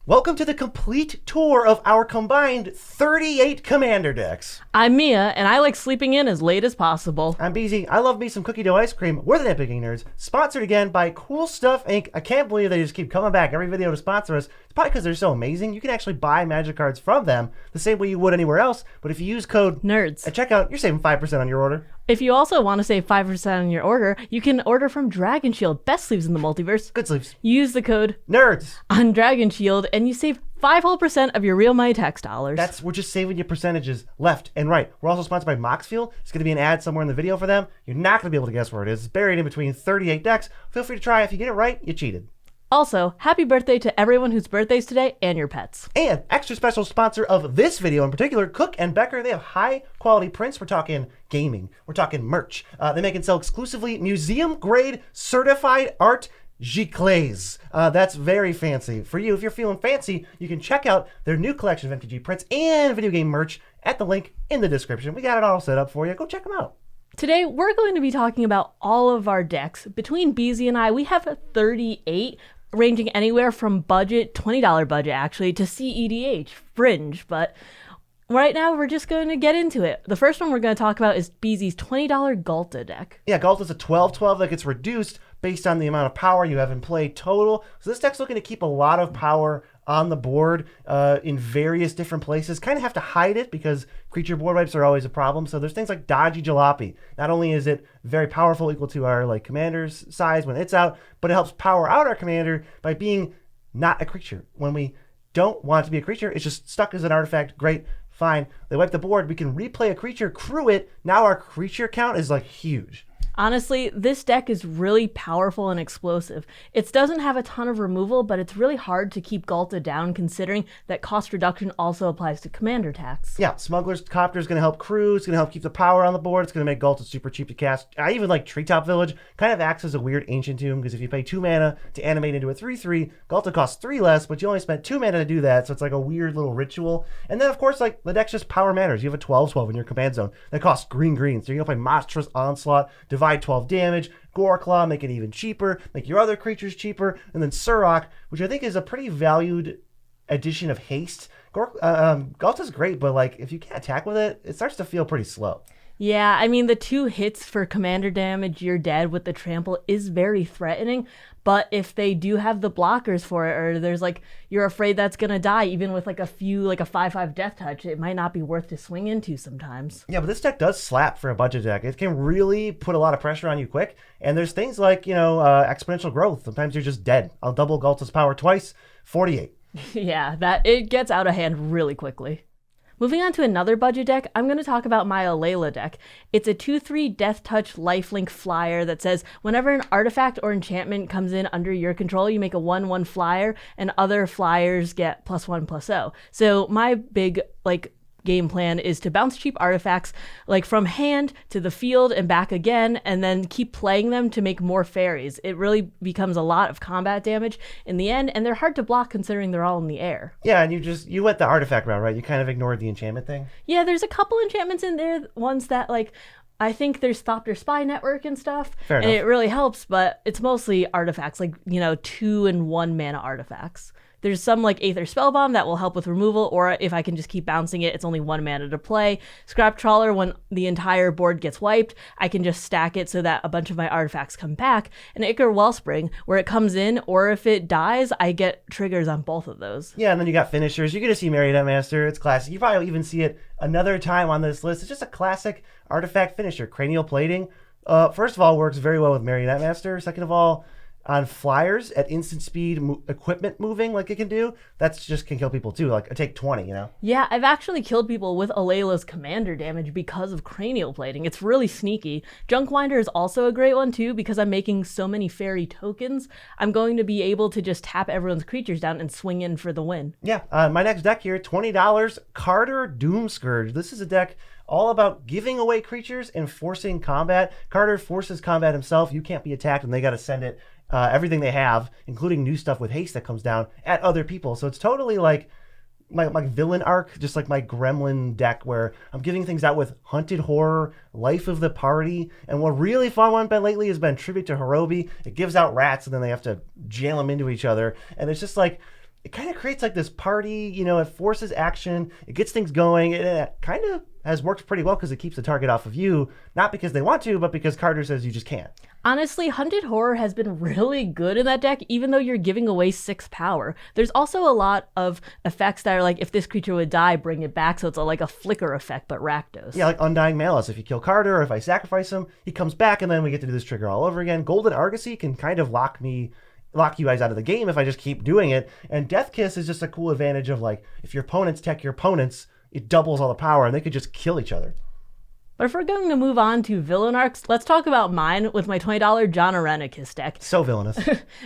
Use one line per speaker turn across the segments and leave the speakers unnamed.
Welcome to the complete tour of our combined 38 Commander decks.
I'm Mia, and I like sleeping in as late as possible.
I'm BZ. I love me some cookie dough ice cream. We're the Nitpicking Nerds, sponsored again by Cool Stuff Inc. I can't believe they just keep coming back every video to sponsor us. It's probably because they're so amazing. You can actually buy Magic cards from them the same way you would anywhere else, but if you use code
NERDS
at checkout, you're saving 5% on your order.
If you also want to save 5% on your order, you can order from Dragon Shield, best sleeves in the multiverse.
Good sleeves.
Use the code
NERDS
on Dragon Shield, and you save 5% of your real money tax dollars.
We're just saving you percentages left and right. We're also sponsored by Moxfield. It's going to be an ad somewhere in the video for them. You're not going to be able to guess where it is. It's buried in between 38 decks. Feel free to try. If you get it right, you cheated.
Also, happy birthday to everyone whose birthdays today and your pets.
And extra special sponsor of this video in particular, Cook and Becker. They have high quality prints. We're talking gaming. We're talking merch. They make and sell exclusively museum grade certified art giclées. That's very fancy. For you, if you're feeling fancy, you can check out their new collection of MTG prints and video game merch at the link in the description. We got it all set up for you. Go check them out.
Today, we're going to be talking about all of our decks. Between BZ and I, we have 38, ranging anywhere from budget, $20 budget actually, to CEDH, fringe. But right now, we're just going to get into it. The first one we're going to talk about is BZ's $20 Galta deck.
Yeah, Galta's a 12-12 that gets reduced based on the amount of power you have in play total. So this deck's looking to keep a lot of power on the board in various different places. Kind of have to hide it because creature board wipes are always a problem. So there's things like Dodgy Jalopy. Not only is it very powerful, equal to our commander's size when it's out, but it helps power out our commander by being not a creature. When we don't want it to be a creature, it's just stuck as an artifact. Great, fine. They wipe the board. We can replay a creature, crew it. Now our creature count is huge.
Honestly, this deck is really powerful and explosive. It doesn't have a ton of removal, but it's really hard to keep Galta down considering that cost reduction also applies to commander tax.
Yeah, Smuggler's Copter is going to help crew. It's going to help keep the power on the board. It's going to make Galta super cheap to cast. I even like Treetop Village. Kind of acts as a weird Ancient Tomb because if you pay 2 mana to animate into a 3/3, Galta costs 3 less, but you only spent 2 mana to do that, so it's like a weird little ritual. And then, of course, the deck's just power matters. You have a 12/12 in your command zone that costs green. So you're going to play Monstrous Onslaught, Divide 12 damage, Goreclaw, make it even cheaper, make your other creatures cheaper, and then Surrock, which I think is a pretty valued addition of haste. Galta's great, but if you can't attack with it, it starts to feel pretty slow.
Yeah, I mean, the 2 hits for commander damage, you're dead with the trample is very threatening, but if they do have the blockers for it, or there's you're afraid that's gonna die, even with a 5/5 death touch, it might not be worth to swing into sometimes.
Yeah, but this deck does slap for a budget deck. It can really put a lot of pressure on you quick, and there's things like, exponential growth. Sometimes you're just dead. I'll double Galta's power twice, 48.
Yeah, it gets out of hand really quickly. Moving on to another budget deck, I'm going to talk about my Alayla deck. It's a 2/3 Death Touch lifelink flyer that says whenever an artifact or enchantment comes in under your control, you make a 1/1 flyer, and other flyers get +1/+0. So my big game plan is to bounce cheap artifacts from hand to the field and back again, and then keep playing them to make more fairies. It really becomes a lot of combat damage in the end, and they're hard to block considering they're all in the air.
Yeah, and you went the artifact route, right? You kind of ignored the enchantment thing.
Yeah, there's a couple enchantments in there, ones that I think there's Thopter Spy Network and stuff,
Fair
and
enough.
it really helps, but it's mostly artifacts, 2 and 1 mana artifacts. There's some Aether Spellbomb that will help with removal, or if I can just keep bouncing it, it's only 1 mana to play. Scrap Trawler, when the entire board gets wiped, I can just stack it so that a bunch of my artifacts come back. And Ichor Wellspring, where it comes in, or if it dies, I get triggers on both of those.
Yeah, and then you got finishers. You're going to see Marionette Master. It's classic. You probably even see it another time on this list. It's just a classic artifact finisher. Cranial Plating, first of all, works very well with Marionette Master. Second of all, on flyers at instant speed equipment moving it can do, that's just can kill people too, take 20.
Yeah, I've actually killed people with Alayla's commander damage because of cranial plating. It's really sneaky. Junkwinder is also a great one too because I'm making so many fairy tokens. I'm going to be able to just tap everyone's creatures down and swing in for the win.
Yeah, my next deck here, $20, Carter Doomscourge. This is a deck all about giving away creatures and forcing combat. Carter forces combat himself. You can't be attacked, and they got to send it everything they have, including new stuff with haste that comes down at other people. So it's totally like my villain arc, just like my gremlin deck where I'm giving things out with Hunted Horror, Life of the Party, and what really fun one been lately has been Tribute to Hirobi. It gives out rats and then they have to jam them into each other, and it's just it kind of creates like this party, it forces action, it gets things going, and it kind of has worked pretty well because it keeps the target off of you, not because they want to, but because Carter says you just can't.
Honestly, Hunted Horror has been really good in that deck, even though you're giving away 6 power. There's also a lot of effects that are like, if this creature would die, bring it back, so it's like a flicker effect, but Rakdos.
Yeah, like Undying Malice. If you kill Carter, or if I sacrifice him, he comes back, and then we get to do this trigger all over again. Golden Argosy can kind of lock you guys out of the game if I just keep doing it. And Death Kiss is just a cool advantage of like, if your opponents tech your opponents, it doubles all the power and they could just kill each other.
But if we're going to move on to villain arcs, let's talk about mine with my $20 John Arenicus deck.
So villainous.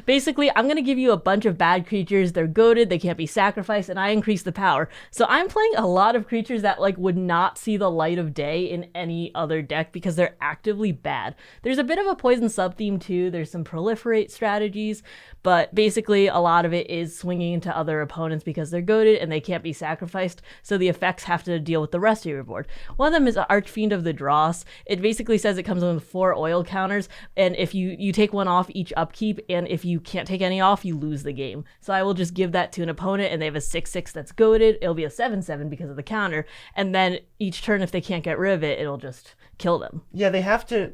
Basically, I'm going to give you a bunch of bad creatures. They're goated, they can't be sacrificed, and I increase the power. So I'm playing a lot of creatures that would not see the light of day in any other deck because they're actively bad. There's a bit of a poison sub-theme too. There's some proliferate strategies, but basically a lot of it is swinging into other opponents because they're goated and they can't be sacrificed, so the effects have to deal with the rest of your board. One of them is Archfiend of the Dross. It basically says it comes with 4 oil counters, and if you take one off each upkeep, and if you can't take any off, you lose the game. So I will just give that to an opponent, and they have a 6/6 that's goated. It'll be a 7/7 because of the counter, and then each turn, if they can't get rid of it, it'll just kill them.
Yeah, they have to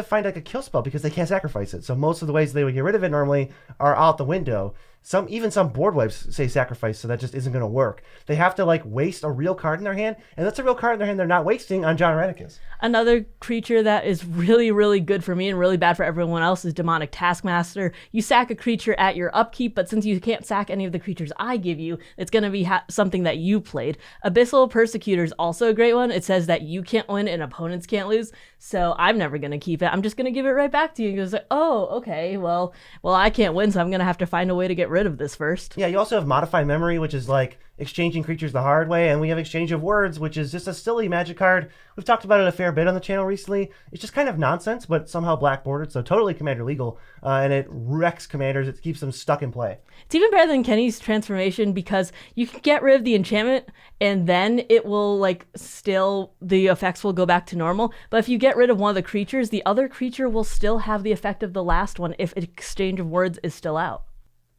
find like a kill spell because they can't sacrifice it. So most of the ways they would get rid of it normally are out the window. Even some board wipes say sacrifice, so that just isn't going to work. They have to waste a real card in their hand, and that's a real card in their hand they're not wasting on John Arenicus.
Another creature that is really, really good for me and really bad for everyone else is Demonic Taskmaster. You sack a creature at your upkeep, but since you can't sack any of the creatures I give you, it's going to be something that you played. Abyssal Persecutor is also a great one. It says that you can't win and opponents can't lose, so I'm never going to keep it. I'm just going to give it right back to you. And goes oh, okay, well, I can't win, so I'm going to have to find a way to get rid of this first.
Yeah, you also have Modify Memory, which is like exchanging creatures the hard way, and we have Exchange of Words, which is just a silly magic card. We've talked about it a fair bit on the channel recently. It's just kind of nonsense, but somehow black bordered, so totally Commander legal, and it wrecks commanders. It keeps them stuck in play.
It's even better than Kenny's transformation because you can get rid of the enchantment, and then it will the effects will go back to normal. But if you get rid of one of the creatures, the other creature will still have the effect of the last one if Exchange of Words is still out.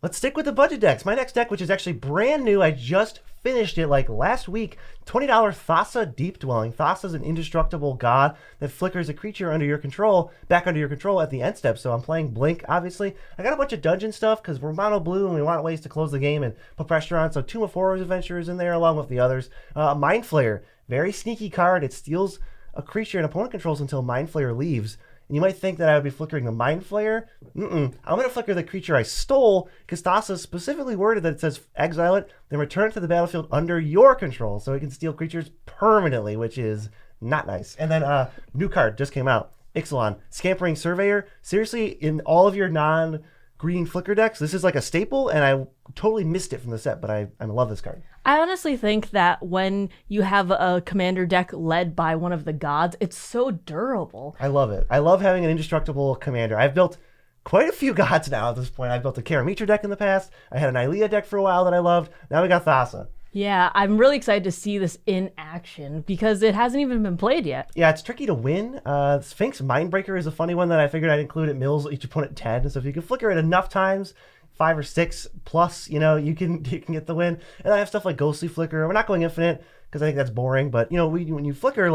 Let's stick with the budget decks. My next deck, which is actually brand new, I just finished it last week, $20 Thassa Deep Dwelling. Thassa is an indestructible god that flickers a creature back under your control at the end step. So I'm playing Blink, obviously. I got a bunch of dungeon stuff because we're mono blue and we want ways to close the game and put pressure on. So Tomb of Horrors Adventurers in there along with the others. Mind Flayer, very sneaky card. It steals a creature an opponent controls until Mind Flayer leaves. And you might think that I would be flickering the Mind Flayer. I'm going to flicker the creature I stole because Thassa specifically worded that it says exile it, then return it to the battlefield under your control so it can steal creatures permanently, which is not nice. And then new card just came out, Ixalan, Scampering Surveyor. Seriously, in all of your non-green flicker decks, this is like a staple, and I totally missed it from the set, but I love this card.
I honestly think that when you have a commander deck led by one of the gods, it's so durable.
I love it. I love having an indestructible commander. I've built quite a few gods now at this point. I built a Karamitra deck in the past. I had an Ilea deck for a while that I loved. Now we got Thassa.
Yeah, I'm really excited to see this in action because it hasn't even been played yet.
Yeah, it's tricky to win. Sphinx Mindbreaker is a funny one that I figured I'd include. It mills each opponent 10. So if you can flicker it enough times, 5 or 6 plus, you can get the win. And I have stuff like Ghostly Flicker. We're not going infinite because I think that's boring. But when you flicker,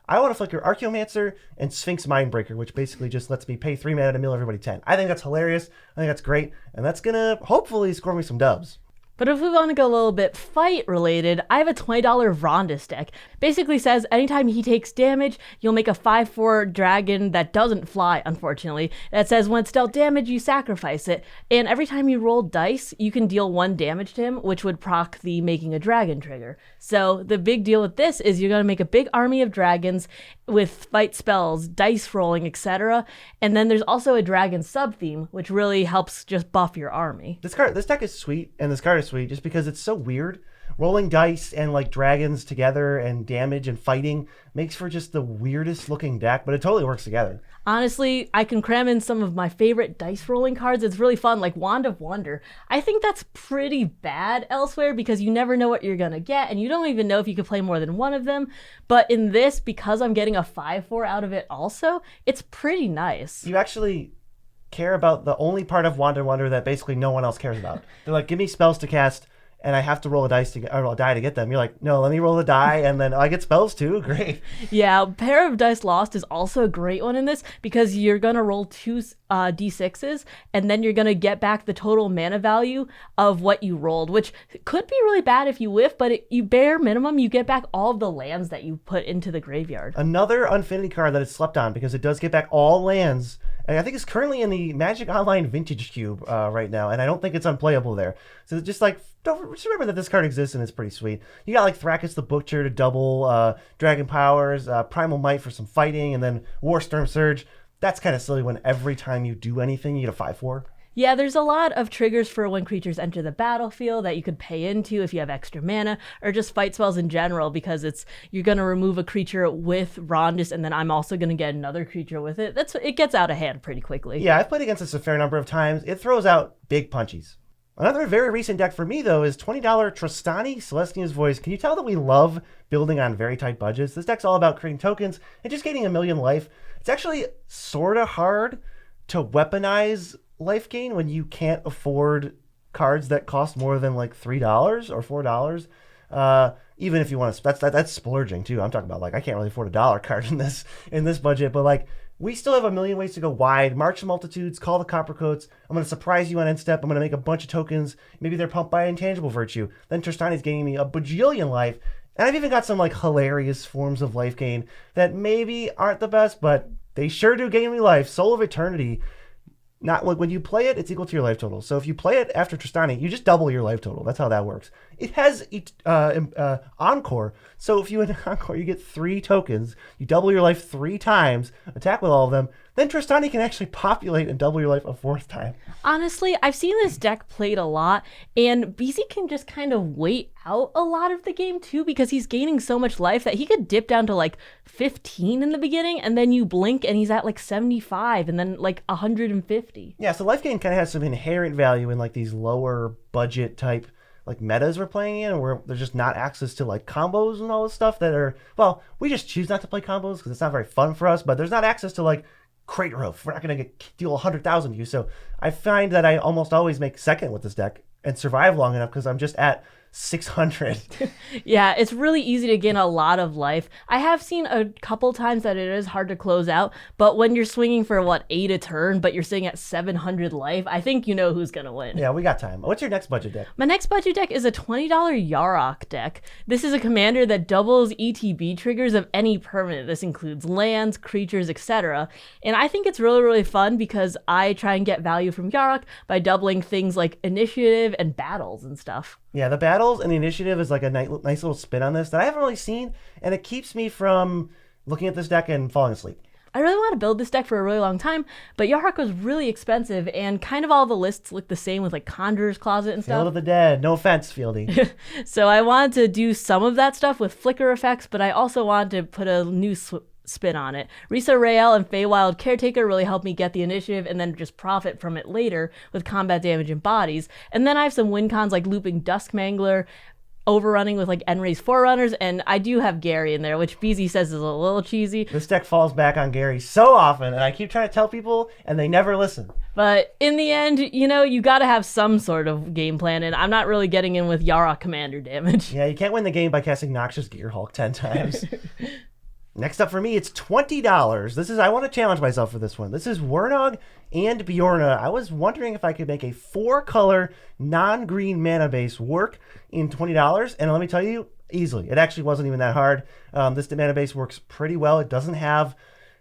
I want to flicker Archaeomancer and Sphinx Mindbreaker, which basically just lets me pay 3 mana to mill everybody 10. I think that's hilarious. I think that's great, and that's gonna hopefully score me some dubs.
But if we want to go a little bit fight related, I have a $20 Vrondus deck. Basically says anytime he takes damage, you'll make a 5/4 dragon that doesn't fly, unfortunately. That says when it's dealt damage, you sacrifice it. And every time you roll dice, you can deal 1 damage to him, which would proc the making a dragon trigger. So the big deal with this is you're going to make a big army of dragons with fight spells, dice rolling, etc. And then there's also a dragon sub-theme, which really helps just buff your army.
This deck is sweet, and this card is sweet just because it's so weird. Rolling dice and dragons together and damage and fighting makes for just the weirdest looking deck, but it totally works together.
Honestly, I can cram in some of my favorite dice rolling cards. It's really fun, like Wand of Wonder. I think that's pretty bad elsewhere because you never know what you're gonna get, and you don't even know if you could play more than one of them. But in this, because I'm getting a 5/4 out of it also, it's pretty nice.
You actually care about the only part of Wand and Wonder that basically no one else cares about. They're like, give me spells to cast, and I have to roll a dice to get, or a die to get them. You're like, no, let me roll a die, and then I get spells too. Great.
Yeah, Pair of Dice Lost is also a great one in this because you're going to roll two d6s and then you're going to get back the total mana value of what you rolled, which could be really bad if you whiff, but you bare minimum, you get back all of the lands that you put into the graveyard.
Another Unfinity card that is slept on because it does get back all lands. And I think it's currently in the Magic Online Vintage Cube right now, and I don't think it's unplayable there. So just like, just remember that this card exists and it's pretty sweet. You got like Thrakkus the Butcher to double Dragon Powers, Primal Might for some fighting, and then Warstorm Surge. That's kind of silly when every time you do anything, you get a 5/4.
Yeah, there's a lot of triggers for when creatures enter the battlefield that you could pay into if you have extra mana, or just fight spells in general, because you're going to remove a creature with Rondus, and then I'm also going to get another creature with it. It gets out of hand pretty quickly.
Yeah, I've played against this a fair number of times. It throws out big punchies. Another very recent deck for me, though, is $20 Trostani, Celestia's Voice. Can you tell that we love building on very tight budgets? This deck's all about creating tokens and just gaining a million life. It's actually sort of hard to weaponize life gain when you can't afford cards that cost more than like $3 or $4. Even if you want to, that's splurging too. I'm talking about like I can't really afford a dollar card in this budget, but like we still have a million ways to go wide. March the Multitudes, call the Coppercoats. I'm going to surprise you on end step. I'm going to make a bunch of tokens. Maybe they're pumped by Intangible Virtue. Then Trostani's gaining me a bajillion life. And I've even got some like hilarious forms of life gain that maybe aren't the best, but they sure do gain me life. Soul of Eternity. Not when you play it, it's equal to your life total. So if you play it after Trostani, you just double your life total. That's how that works. It has Encore. So if you in Encore, you get 3 tokens. You double your life 3 times, attack with all of them. Then Trostani can actually populate and double your life a 4th time.
Honestly, I've seen this deck played a lot, and BZ can just kind of wait out a lot of the game too because he's gaining so much life that he could dip down to like 15 in the beginning, and then you blink and he's at like 75 and then like 150.
Yeah, so life gain kind of has some inherent value in like these lower budget type like metas we're playing in, where there's just not access to like combos and all this stuff that are, well, we just choose not to play combos because it's not very fun for us, but there's not access to like Crate Roof. We're not going to deal 100,000 to you. So I find that I almost always make second with this deck and survive long enough because I'm just at 600.
Yeah, it's really easy to gain a lot of life. I have seen a couple times that it is hard to close out, but when you're swinging for 8 a turn, but you're sitting at 700 life, I think you know who's gonna win.
Yeah, we got time. What's your next budget deck?
My next budget deck is a $20 Yarok deck. This is a commander that doubles ETB triggers of any permanent. This includes lands, creatures, etc. And I think it's really, really fun because I try and get value from Yarok by doubling things like initiative and battles and stuff.
Yeah, the battles and the initiative is like a nice little spin on this that I haven't really seen, and it keeps me from looking at this deck and falling asleep.
I really want to build this deck for a really long time, but Yarok was really expensive, and kind of all the lists look the same with like Conjurer's Closet and stuff.
Field of the Dead. No offense, Fieldy.
So I wanted to do some of that stuff with flicker effects, but I also wanted to put a new spin on it. Risa Rael and Feywild Caretaker really helped me get the initiative and then just profit from it later with combat damage and bodies. And then I have some win cons like Looping Duskmangler, overrunning with like Enray's Forerunners, and I do have Gary in there, which BZ says is a little cheesy.
This deck falls back on Gary so often, and I keep trying to tell people, and they never listen.
But in the end, you got to have some sort of game plan, and I'm not really getting in with Yarok commander damage.
Yeah, you can't win the game by casting Noxious Gearhulk 10 times. Next up for me, it's $20. I want to challenge myself for this one. This is Wernog and Bjorna. I was wondering if I could make a 4-color non-green mana base work in $20, and let me tell you, easily. It actually wasn't even that hard. This mana base works pretty well. It doesn't have,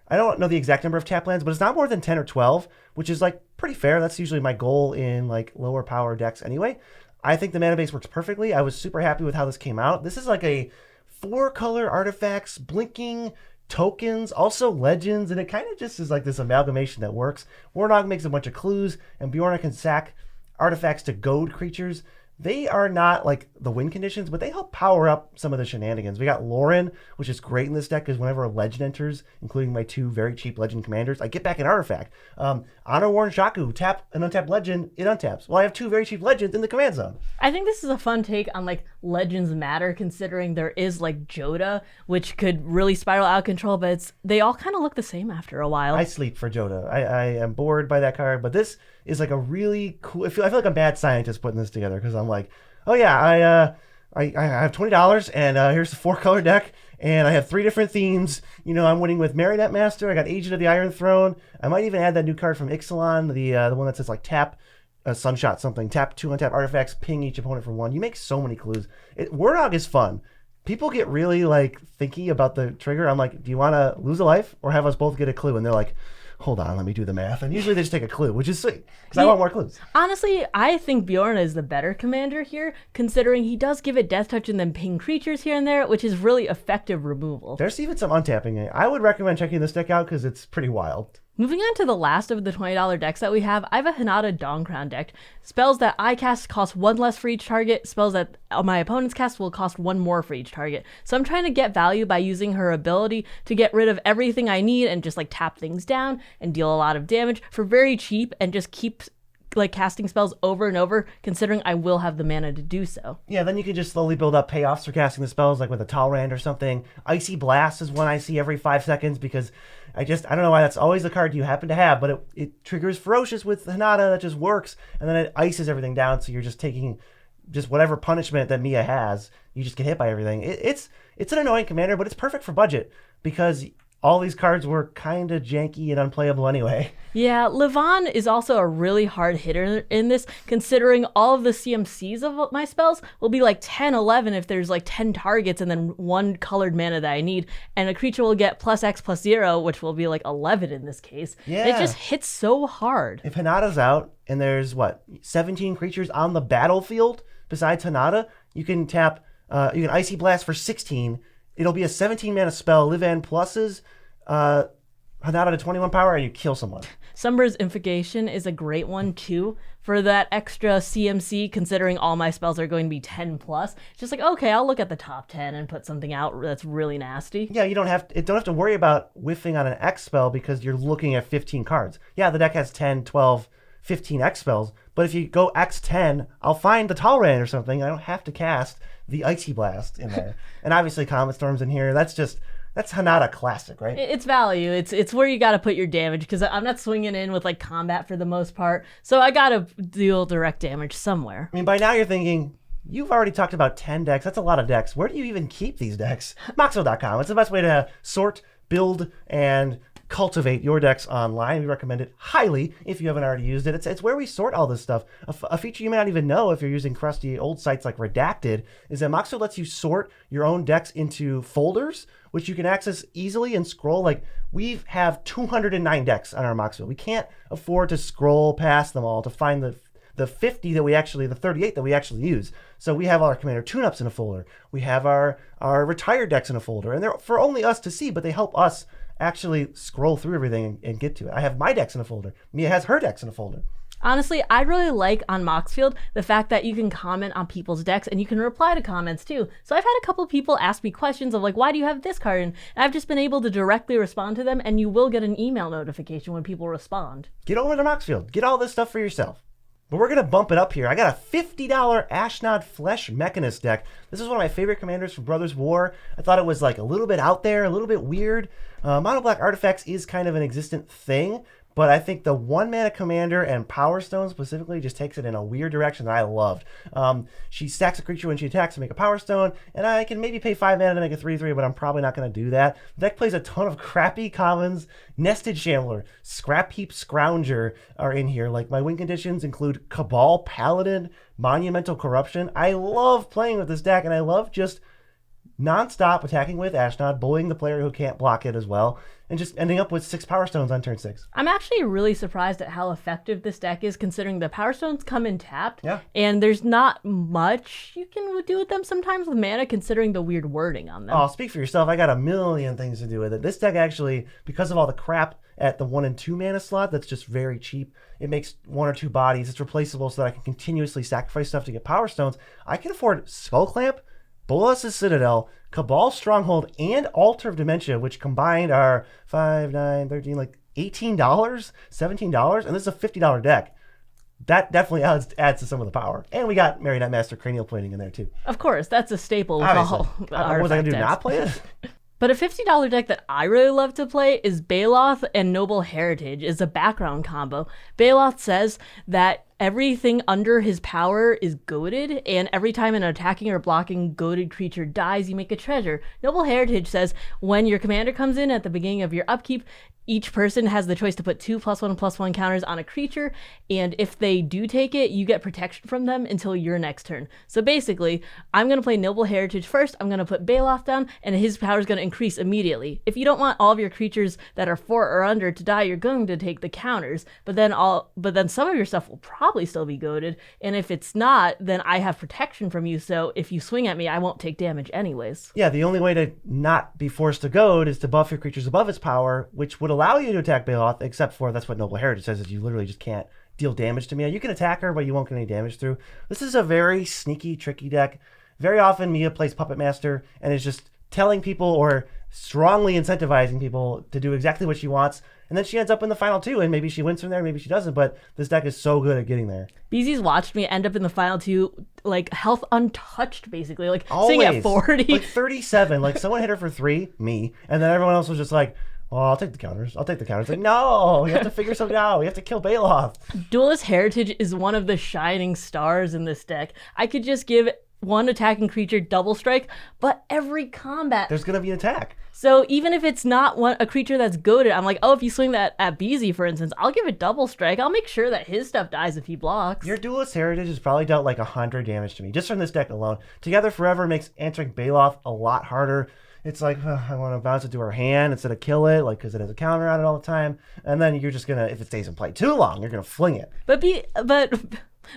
I don't know the exact number of tap lands, but it's not more than 10 or 12, which is like pretty fair. That's usually my goal in like lower power decks anyway. I think the mana base works perfectly. I was super happy with how this came out. This is like a 4-color artifacts, blinking tokens, also legends, and it kind of just is like this amalgamation that works. Warnog makes a bunch of clues, and Bjorna can sack artifacts to goad creatures. they are not like the win conditions, but they help power up some of the shenanigans. We got Lauren, which is great in this deck because whenever a legend enters, including my 2 very cheap legend commanders, I get back an artifact. Honor Worn Shaku, tap an untapped legend, it untaps. Well, I have 2 very cheap legends in the command zone.
I think this is a fun take on like legends matter, considering there is like Joda, which could really spiral out of control, but they all kind of look the same after a while.
I sleep for Joda. I am bored by that card, but this is like a really cool. I feel like a mad scientist putting this together because I'm like, oh yeah, I have $20 and here's the 4-color deck and I have 3 different themes. I'm winning with Marionette Master. I got Agent of the Iron Throne. I might even add that new card from Ixalan, the one that says like tap. Sunshot something, tap 2 untap artifacts, ping each opponent for 1. You make so many clues. Warthog is fun. People get really like thinky about the trigger. I'm like, do you want to lose a life or have us both get a clue? And they're like, hold on, let me do the math. And usually they just take a clue, which is sweet because I want more clues.
Honestly, I think Bjorn is the better commander here, considering he does give it death touch and then ping creatures here and there, which is really effective removal.
There's even some untapping. I would recommend checking this deck out because it's pretty wild.
Moving on to the last of the $20 decks that we have, I have a Hinata Dawn-Crown deck. Spells that I cast cost 1 less for each target. Spells that my opponents cast will cost 1 more for each target. So I'm trying to get value by using her ability to get rid of everything I need and just like tap things down and deal a lot of damage for very cheap and just keep like casting spells over and over, considering I will have the mana to do so.
Yeah, then you can just slowly build up payoffs for casting the spells, like with a Talrand or something. Icy Blast is one I see every 5 seconds because I don't know why that's always the card you happen to have, but it triggers Ferocious with Hinata that just works, and then it ices everything down, so you're just taking just whatever punishment that Mia has, you just get hit by everything. It's an annoying commander, but it's perfect for budget because all these cards were kind of janky and unplayable anyway.
Yeah, Levon is also a really hard hitter in this, considering all of the CMCs of my spells will be like 10, 11 if there's like 10 targets and then 1 colored mana that I need, and a creature will get +X+0, which will be like 11 in this case.
Yeah.
It just hits so hard.
If Hinata's out and there's 17 creatures on the battlefield besides Hinata, you can tap, you can Icy Blast for 16. It'll be a 17 mana spell, live and pluses, Hinata to 21 power, and you kill someone.
Sunburst Invocation is a great one too for that extra CMC, considering all my spells are going to be 10 plus. Just like, okay, I'll look at the top 10 and put something out that's really nasty.
Yeah, you don't have to worry about whiffing on an X spell because you're looking at 15 cards. Yeah, the deck has 10, 12, 15 X spells, but if you go X10, I'll find the Talrand or something. I don't have to cast the Icy Blast in there. And obviously Comet Storm's in here. That's Hinata classic, right?
It's value. It's where you got to put your damage, because I'm not swinging in with like combat for the most part. So I got to deal direct damage somewhere.
I mean, by now you're thinking, you've already talked about 10 decks. That's a lot of decks. Where do you even keep these decks? Moxo.com. It's the best way to sort, build, and cultivate your decks online. We recommend it highly if you haven't already used it. It's where we sort all this stuff. A feature you may not even know if you're using crusty old sites like Redacted is that Moxo lets you sort your own decks into folders, which you can access easily and scroll. Like, we have 209 decks on our Moxo. We can't afford to scroll past them all to find the 50 that we actually, the 38 that we actually use. So we have our Commander tune-ups in a folder. We have our retired decks in a folder. And they're for only us to see, but they help us actually scroll through everything and get to it. I have my decks in a folder. Mia has her decks in a folder.
Honestly, I really like on Moxfield the fact that you can comment on people's decks and you can reply to comments too. So I've had a couple people ask me questions of like, why do you have this card? And I've just been able to directly respond to them, and you will get an email notification when people respond.
Get over to Moxfield. Get all this stuff for yourself. But we're going to bump it up here. I got a $50 Ashnod Flesh Mechanist deck. This is one of my favorite commanders from Brothers War. I thought it was like a little bit out there, a little bit weird. Mono Black Artifacts is kind of an existent thing, but I think the 1-mana commander and Power Stone specifically just takes it in a weird direction that I loved. She stacks a creature when she attacks to make a Power Stone, and I can maybe pay 5 mana to make a 3/3, but I'm probably not going to do that. The deck plays a ton of crappy commons. Nested Shambler, Scrap Heap Scrounger are in here. Like, my win conditions include Cabal Paladin, Monumental Corruption. I love playing with this deck, and I love just non-stop attacking with Ashnod, bullying the player who can't block it as well, and just ending up with 6 Power Stones on turn 6.
I'm actually really surprised at how effective this deck is, considering the Power Stones come in tapped,
Yeah.
and there's not much you can do with them sometimes with mana, considering the weird wording on them.
Oh, speak for yourself. I got a million things to do with it. This deck actually, because of all the crap at the 1 and 2 mana slot that's just very cheap, it makes 1 or 2 bodies. It's replaceable so that I can continuously sacrifice stuff to get Power Stones. I can afford Skull Clamp, Bolas' Citadel, Cabal Stronghold, and Altar of Dementia, which combined are 5, 9, 13, like $18, $17, and this is a $50 deck. That definitely adds to some of the power. And we got Marionette Master Cranial Plating in there too.
Of course, that's a staple with
Obviously.
all
What was I going to do,
decks.
not play it?
But a $50 deck that I really love to play is Baloth and Noble Heritage. It's a background combo. Baloth says that everything under his power is goated, and every time an attacking or blocking goated creature dies, you make a treasure. Noble Heritage says when your commander comes in at the beginning of your upkeep, each person has the choice to put 2+1/+1 counters on a creature, and if they do take it, you get protection from them until your next turn. So basically, I'm going to play Noble Heritage first, I'm going to put Baloth down, and his power is going to increase immediately. If you don't want all of your creatures that are 4 or under to die, you're going to take the counters, but then some of your stuff will probably still be goaded, and if it's not, then I have protection from you, so if you swing at me, I won't take damage anyways.
Yeah, the only way to not be forced to goad is to buff your creatures above its power, which would allow you to attack Baloth, except for that's what Noble Heritage says, is you literally just can't deal damage to me. You can attack her, but you won't get any damage through. This is a very sneaky, tricky deck. Very often Mia plays Puppet Master and is just telling people or strongly incentivizing people to do exactly what she wants, and then she ends up in the final 2, and maybe she wins from there, maybe she doesn't, but this deck is so good at getting there.
BZ's watched me end up in the final 2, like, health untouched, basically. Like,
Always.
sitting at 40.
Like 37. Like, someone hit her for 3, me, and then everyone else was just like, well, I'll take the counters. Like, no, you have to figure something out. We have to kill Baloth.
Duelist Heritage is one of the shining stars in this deck. I could just give one attacking creature double strike, but every combat.
There's going to be an attack.
So even if it's not a creature that's goaded, I'm like, oh, if you swing that at BZ, for instance, I'll give it double strike. I'll make sure that his stuff dies if he blocks.
Your Duelist Heritage has probably dealt like 100 damage to me, just from this deck alone. Together Forever makes answering Baloth a lot harder. It's like, I want to bounce it to her hand instead of kill it, like, because it has a counter on it all the time. And then you're just going to, if it stays in play too long, you're going to fling it.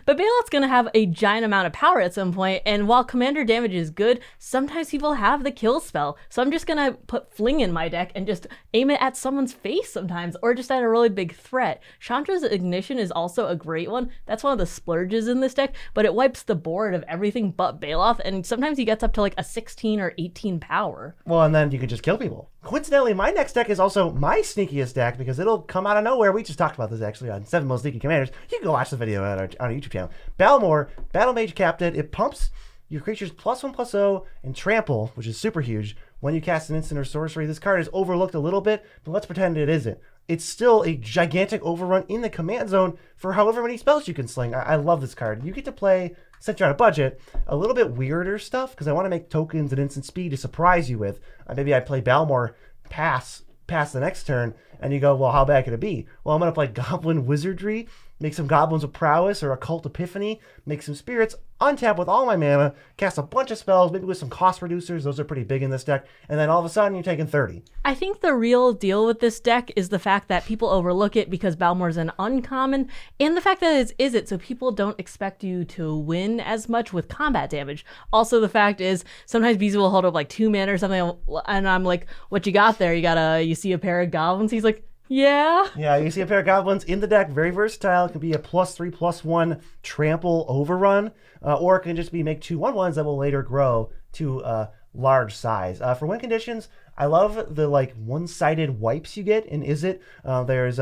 But Baloth's going to have a giant amount of power at some point, and while commander damage is good, sometimes people have the kill spell. So I'm just going to put Fling in my deck and just aim it at someone's face sometimes, or just at a really big threat. Chandra's Ignition is also a great one. That's one of the splurges in this deck, but it wipes the board of everything but Baloth, and sometimes he gets up to like a 16 or 18 power.
Well, and then you can just kill people. Coincidentally, my next deck is also my sneakiest deck because it'll come out of nowhere. We just talked about this actually on 7 Most Sneaky Commanders. You can go watch the video on our YouTube channel. Balmor, Battle Mage Captain. It pumps your creatures +1/+0 and trample, which is super huge. When you cast an instant or sorcery, this card is overlooked a little bit, but let's pretend it isn't. It's still a gigantic overrun in the command zone for however many spells you can sling. I love this card. You get to play, since you're on a budget, a little bit weirder stuff because I want to make tokens and instant speed to surprise you with. Maybe I play Balmor, pass the next turn, and you go, well, how bad could it be? Well, I'm going to play Goblin Wizardry, make some Goblins of Prowess or Occult Epiphany, make some Spirits, untap with all my mana, cast a bunch of spells, maybe with some cost reducers. Those are pretty big in this deck. And then all of a sudden, you're taking 30.
I think the real deal with this deck is the fact that people overlook it because Balmor's an uncommon, and the fact that it is it, so people don't expect you to win as much with combat damage. Also, the fact is, sometimes BZ will hold up like 2 mana or something, and I'm like, what you got there? You see a pair of goblins? He's like, yeah.
Yeah, you see a pair of goblins in the deck, very versatile. It can be a +3/+1 trample overrun, or it can just be make 2/1/1s that will later grow to large size. For win conditions, I love the like one-sided wipes you get in Izzet. There's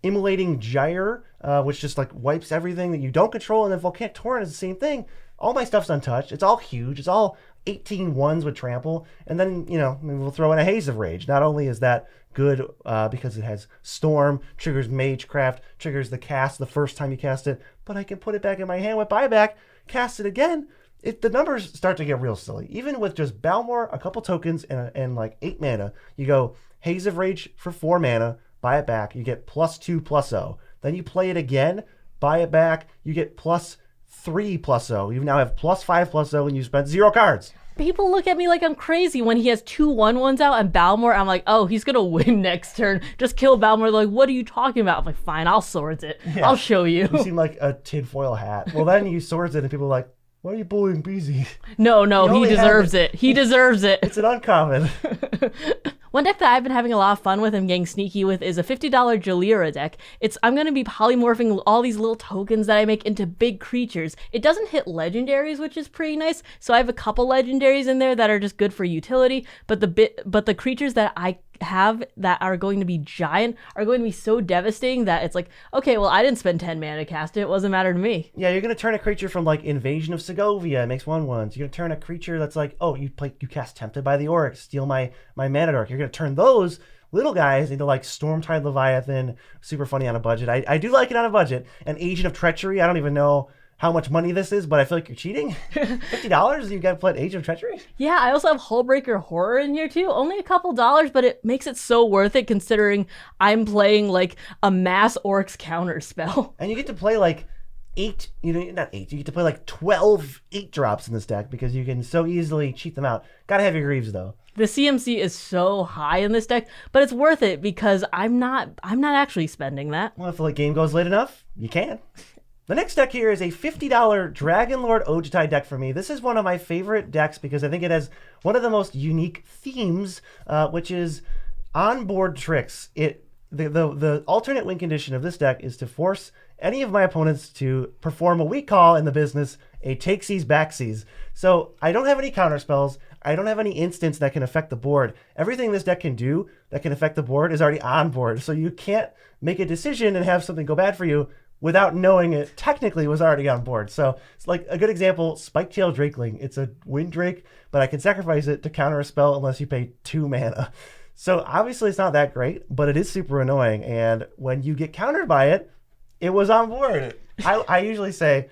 Immolating Gyre, which just like wipes everything that you don't control, and then Volcanic Torrent is the same thing. All my stuff's untouched. It's all huge. It's all 18 ones with trample, and then we'll throw in a Haze of Rage. Not only is that good because it has Storm, triggers Magecraft, triggers the cast the first time you cast it, but I can put it back in my hand with buyback, cast it again. The numbers start to get real silly. Even with just Balmor, a couple tokens, and like 8 mana, you go Haze of Rage for 4 mana, buy it back, you get +2/+0. Then you play it again, buy it back, you get +3/+0. You now have +5/+0, and you spent 0 cards.
People look at me like I'm crazy when he has 2/1/1s out and Balmor. I'm like, oh, he's gonna win next turn. Just kill Balmor. They're like, what are you talking about? I'm like, fine, I'll swords it. Yeah. I'll show you.
You seem like a tinfoil hat. Well, then you swords it and people are like, why are you bullying Beezy?
No, he deserves it. He deserves it.
It's an uncommon.
One deck that I've been having a lot of fun with and getting sneaky with is a $50 Jalira deck. I'm going to be polymorphing all these little tokens that I make into big creatures. It doesn't hit legendaries, which is pretty nice. So I have a couple legendaries in there that are just good for utility. But the creatures that I have that are going to be giant are going to be so devastating that it's like, okay, well, I didn't spend 10 mana to cast it. It wasn't matter to me.
Yeah, you're going to turn a creature from like Invasion of Segovia, it makes 1/1s. You're going to turn a creature that's like, oh, you cast Tempted by the Orc, steal my Mana Dork. You're going to turn those little guys into like Stormtide Leviathan, super funny on a budget. I do like it on a budget. An Agent of Treachery, I don't even know how much money this is, but I feel like you're cheating. $50 you got to play Agent of Treachery?
Yeah, I also have Hullbreaker Horror in here too. Only a couple dollars, but it makes it so worth it considering I'm playing like a mass Orcs counter spell.
And you get to play like 8, not 8, you get to play like 12 8-drops in this deck because you can so easily cheat them out. Gotta have your Greaves though.
The CMC is so high in this deck, but it's worth it because I'm not actually spending that.
Well, if the game goes late enough, you can. The next deck here is a $50 Dragon Lord Ojutai deck for me. This is one of my favorite decks because I think it has one of the most unique themes, which is onboard tricks. The alternate win condition of this deck is to force any of my opponents to perform what we call in the business a takesies backsies. So I don't have any counter spells. I don't have any instants that can affect the board. Everything this deck can do that can affect the board is already on board. So you can't make a decision and have something go bad for you without knowing it technically was already on board. So it's like a good example, Spiketail Drakeling. It's a Wind Drake, but I can sacrifice it to counter a spell unless you pay 2 mana. So obviously it's not that great, but it is super annoying. And when you get countered by it, it was on board. I usually say,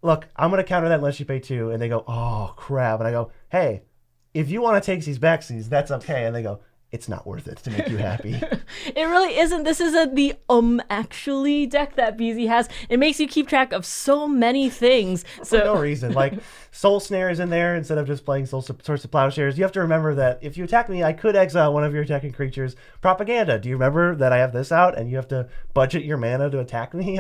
look, I'm going to counter that unless you pay 2. And they go, oh, crap. And I go, hey, if you want to take these backsies, that's okay. And they go, it's not worth it to make you happy.
It really isn't. This is the actually deck that BZ has. It makes you keep track of so many things.
For no reason. Like Soul Snare is in there instead of just playing Source of Plowshares. You have to remember that if you attack me, I could exile one of your attacking creatures. Propaganda. Do you remember that I have this out and you have to budget your mana to attack me?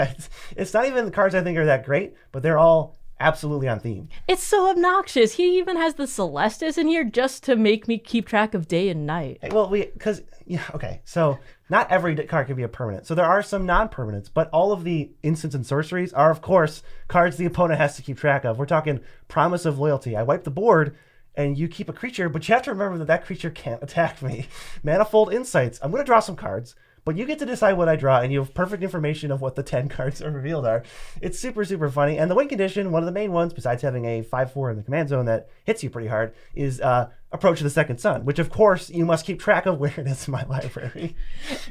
It's not even the cards I think are that great, but they're all absolutely on theme.
It's so obnoxious. He even has the Celestis in here just to make me keep track of day and night.
Well, so not every card can be a permanent. So there are some non-permanents, but all of the instants and sorceries are, of course, cards the opponent has to keep track of. We're talking Promise of Loyalty. I wipe the board and you keep a creature, but you have to remember that creature can't attack me. Manifold Insights. I'm going to draw some cards, but you get to decide what I draw, and you have perfect information of what the 10 cards are revealed are. It's super, super funny. And the win condition, one of the main ones, besides having a 5/4 in the command zone that hits you pretty hard, is Approach of the Second Sun, which, of course, you must keep track of where it is in my library.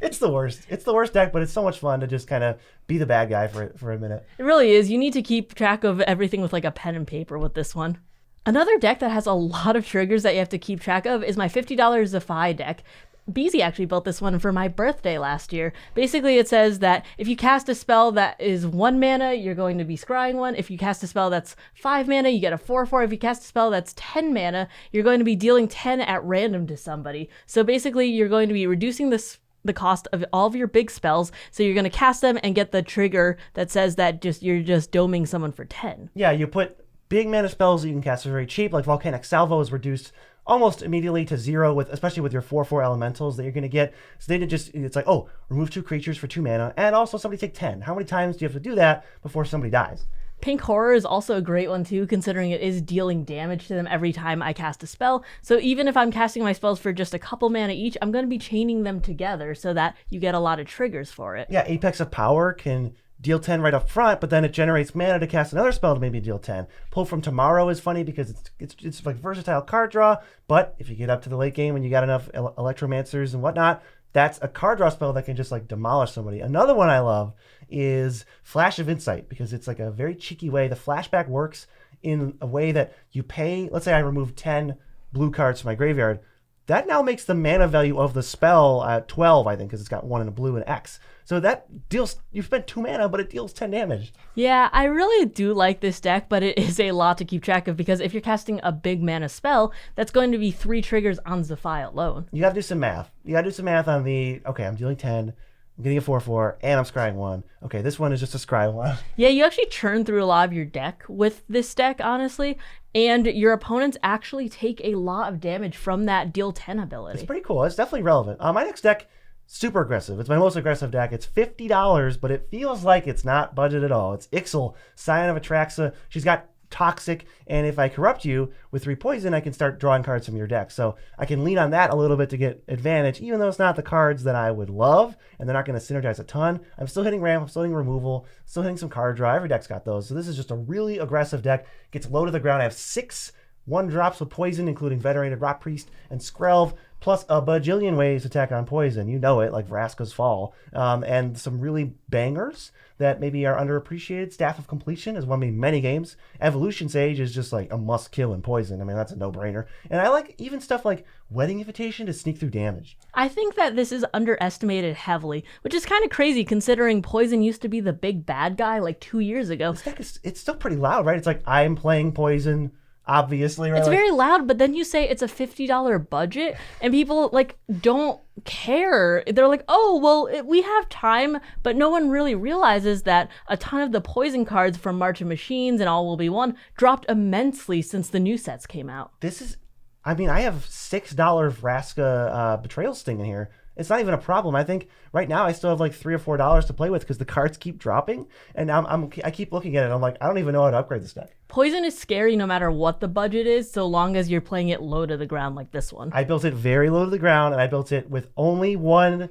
It's the worst. It's the worst deck, but it's so much fun to just kind of be the bad guy for a minute.
It really is. You need to keep track of everything with like a pen and paper with this one. Another deck that has a lot of triggers that you have to keep track of is my $50 Zephi deck. BZ actually built this one for my birthday last year. Basically, it says that if you cast a spell that is 1 mana, you're going to be scrying 1. If you cast a spell that's 5 mana, you get a 4/4. If you cast a spell that's 10 mana, you're going to be dealing 10 at random to somebody. So basically, you're going to be reducing the cost of all of your big spells. So you're going to cast them and get the trigger that says that you're just doming someone for 10.
Yeah, you put big mana spells that you can cast for very cheap, like Volcanic Salvo is reduced almost immediately to 0, especially with your 4/4 elementals that you're going to get. So they it's like, oh, remove 2 creatures for 2 mana, and also somebody take 10. How many times do you have to do that before somebody dies?
Pink Horror is also a great one too, considering it is dealing damage to them every time I cast a spell. So even if I'm casting my spells for just a couple mana each, I'm going to be chaining them together so that you get a lot of triggers for it.
Yeah, Apex of Power can deal 10 right up front, but then it generates mana to cast another spell to maybe deal 10. Pull from Tomorrow is funny because it's like versatile card draw, but if you get up to the late game and you got enough Electromancers and whatnot, that's a card draw spell that can just like demolish somebody. Another one I love is Flash of Insight because it's like a very cheeky way. The flashback works in a way that you pay, let's say I remove 10 blue cards from my graveyard. that now makes the mana value of the spell at 12, I think, because it's got 1 in a blue and X. So that deals, you spent 2 mana, but it deals 10 damage.
Yeah, I really do like this deck, but it is a lot to keep track of because if you're casting a big mana spell, that's going to be 3 triggers on Zephyr alone.
You got to do some math. You got to do some math on okay, I'm dealing 10, I'm getting a 4/4, and I'm scrying 1. Okay, this one is just a scry 1.
Yeah, you actually churn through a lot of your deck with this deck, honestly, and your opponents actually take a lot of damage from that deal 10 ability.
It's pretty cool. It's definitely relevant. My next deck, super aggressive. It's my most aggressive deck. It's $50, but it feels like it's not budget at all. It's Ixal, Scion of Atraxa. She's got Toxic, and if I corrupt you with 3 poison, I can start drawing cards from your deck. So I can lean on that a little bit to get advantage, even though it's not the cards that I would love, and they're not going to synergize a ton. I'm still hitting ramp, I'm still hitting removal, still hitting some card draw. Every deck's got those. So this is just a really aggressive deck. Gets low to the ground. I have 6 1-drops with poison, including Venerated Rot Priest and Skrelv, plus a bajillion ways to attack on poison. You know it, like Vraska's Fall. And some really bangers that maybe are underappreciated. Staff of Completion has won me many games. Evolution Sage is just like a must kill in poison. I mean, that's a no-brainer. And I like even stuff like Wedding Invitation to sneak through damage.
I think that this is underestimated heavily, which is kind of crazy considering poison used to be the big bad guy like 2 years ago.
This deck it's still pretty loud, right? It's like, I'm playing poison, obviously, right?
It's very loud, but then you say it's a $50 budget and people like don't care. They're like, oh, well, we have time, but no one really realizes that a ton of the poison cards from March of Machines and All Will Be One dropped immensely since the new sets came out.
I have $6 Vraska Betrayal Sting in here. It's not even a problem. I think right now I still have like $3 or $4 to play with because the cards keep dropping, and I keep looking at it. I'm like, I don't even know how to upgrade this deck.
Poison is scary no matter what the budget is, so long as you're playing it low to the ground like this one.
I built it very low to the ground, and I built it with only 1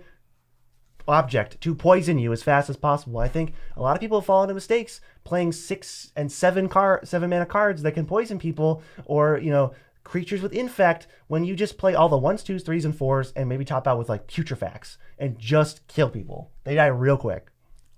object to poison you as fast as possible. I think a lot of people have fallen into mistakes playing 6 and 7 mana cards that can poison people, or creatures with infect, when you just play all the 1s, 2s, 3s, and 4s and maybe top out with like Putrefax and just kill people. They die real quick.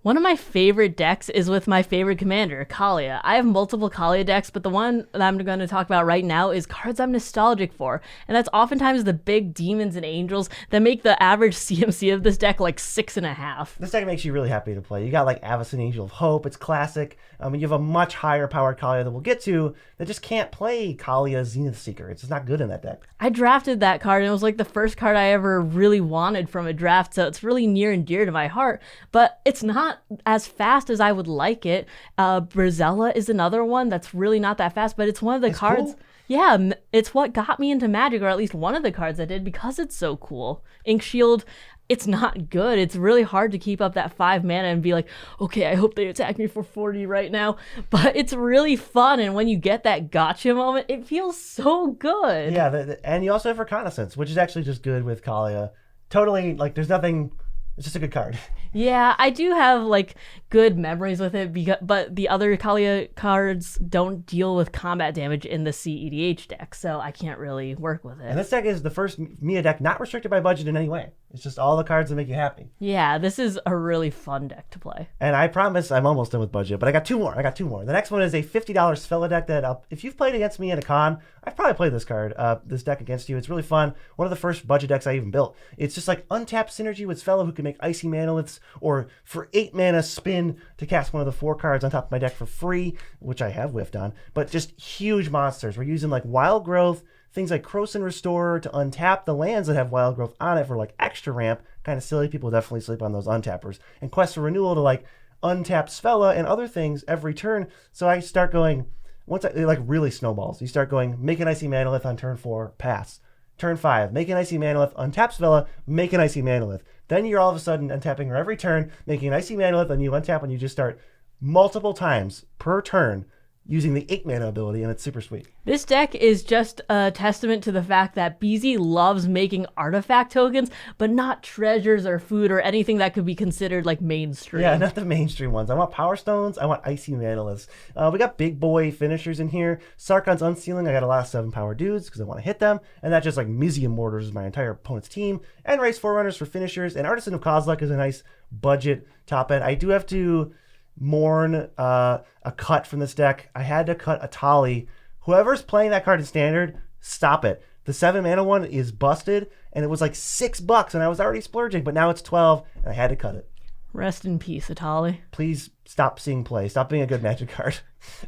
One of my favorite decks is with my favorite commander, Kaalia. I have multiple Kaalia decks, but the one that I'm going to talk about right now is cards I'm nostalgic for. And that's oftentimes the big demons and angels that make the average CMC of this deck like 6.5.
This deck makes you really happy to play. You got like Avacyn Angel of Hope. It's classic. You have a much higher powered Kaalia that we'll get to that just can't play Kaalia Zenith Seeker. It's just not good in that deck.
I drafted that card, and it was like the first card I ever really wanted from a draft, so it's really near and dear to my heart. But it's not as fast as I would like it. Brizella is another one that's really not that fast, but it's one of the cards.
Cool.
Yeah, it's what got me into Magic, or at least one of the cards that did, because it's so cool. Ink Shield, it's not good. It's really hard to keep up that 5 mana and be like, okay, I hope they attack me for 40 right now. But it's really fun, and when you get that gotcha moment, it feels so good.
Yeah, and you also have Reconnaissance, which is actually just good with Kaalia. Totally, like, there's nothing. It's just a good card.
Yeah, I do have like good memories with it, but the other Kaalia cards don't deal with combat damage in the CEDH deck, so I can't really work with it.
And this deck is the first Mia deck not restricted by budget in any way. It's just all the cards that make you happy.
Yeah, this is a really fun deck to play.
And I promise I'm almost done with budget, but I got two more. The next one is a $50 Sfella deck that, if you've played against me at a con, I've probably played this deck against you. It's really fun. One of the first budget decks I even built. It's just like untapped synergy with Sfella, who can make Icy Manoliths, or for 8 mana spin to cast one of the 4 cards on top of my deck for free, which I have whiffed on. But just huge monsters. We're using like Wild Growth, things like Krosan Restorer to untap the lands that have Wild Growth on it for like extra ramp. Kind of silly. People definitely sleep on those untappers. And Quest for Renewal to like untap Sfella and other things every turn. So I start going, it like really snowballs. You start going, make an Icy Manolith on turn 4, pass. Turn 5, make an Icy Manolith, untap Sfella, make an Icy Manolith. Then you're all of a sudden untapping her every turn, making an Icy Manolith, and you untap and you just start multiple times per turn using the 8 mana ability, and it's super sweet.
This deck is just a testament to the fact that BZ loves making artifact tokens, but not treasures or food or anything that could be considered like mainstream.
Yeah, not the mainstream ones. I want Power Stones. I want Icy Manoliths. We got big boy finishers in here. Sarkhan's Unsealing. I got a lot of 7-power dudes because I want to hit them, and that just like Mizium Mortars is my entire opponent's team. And Race Forerunners for finishers, and Artisan of Kozilek is a nice budget top end. I do have to mourn a cut from this deck. I had to cut Atali. Whoever's playing that card in standard, stop it. The 7 mana one is busted, and it was like $6, and I was already splurging, but now it's 12, and I had to cut it.
Rest in peace, Atali.
Please stop seeing play. Stop being a good Magic card.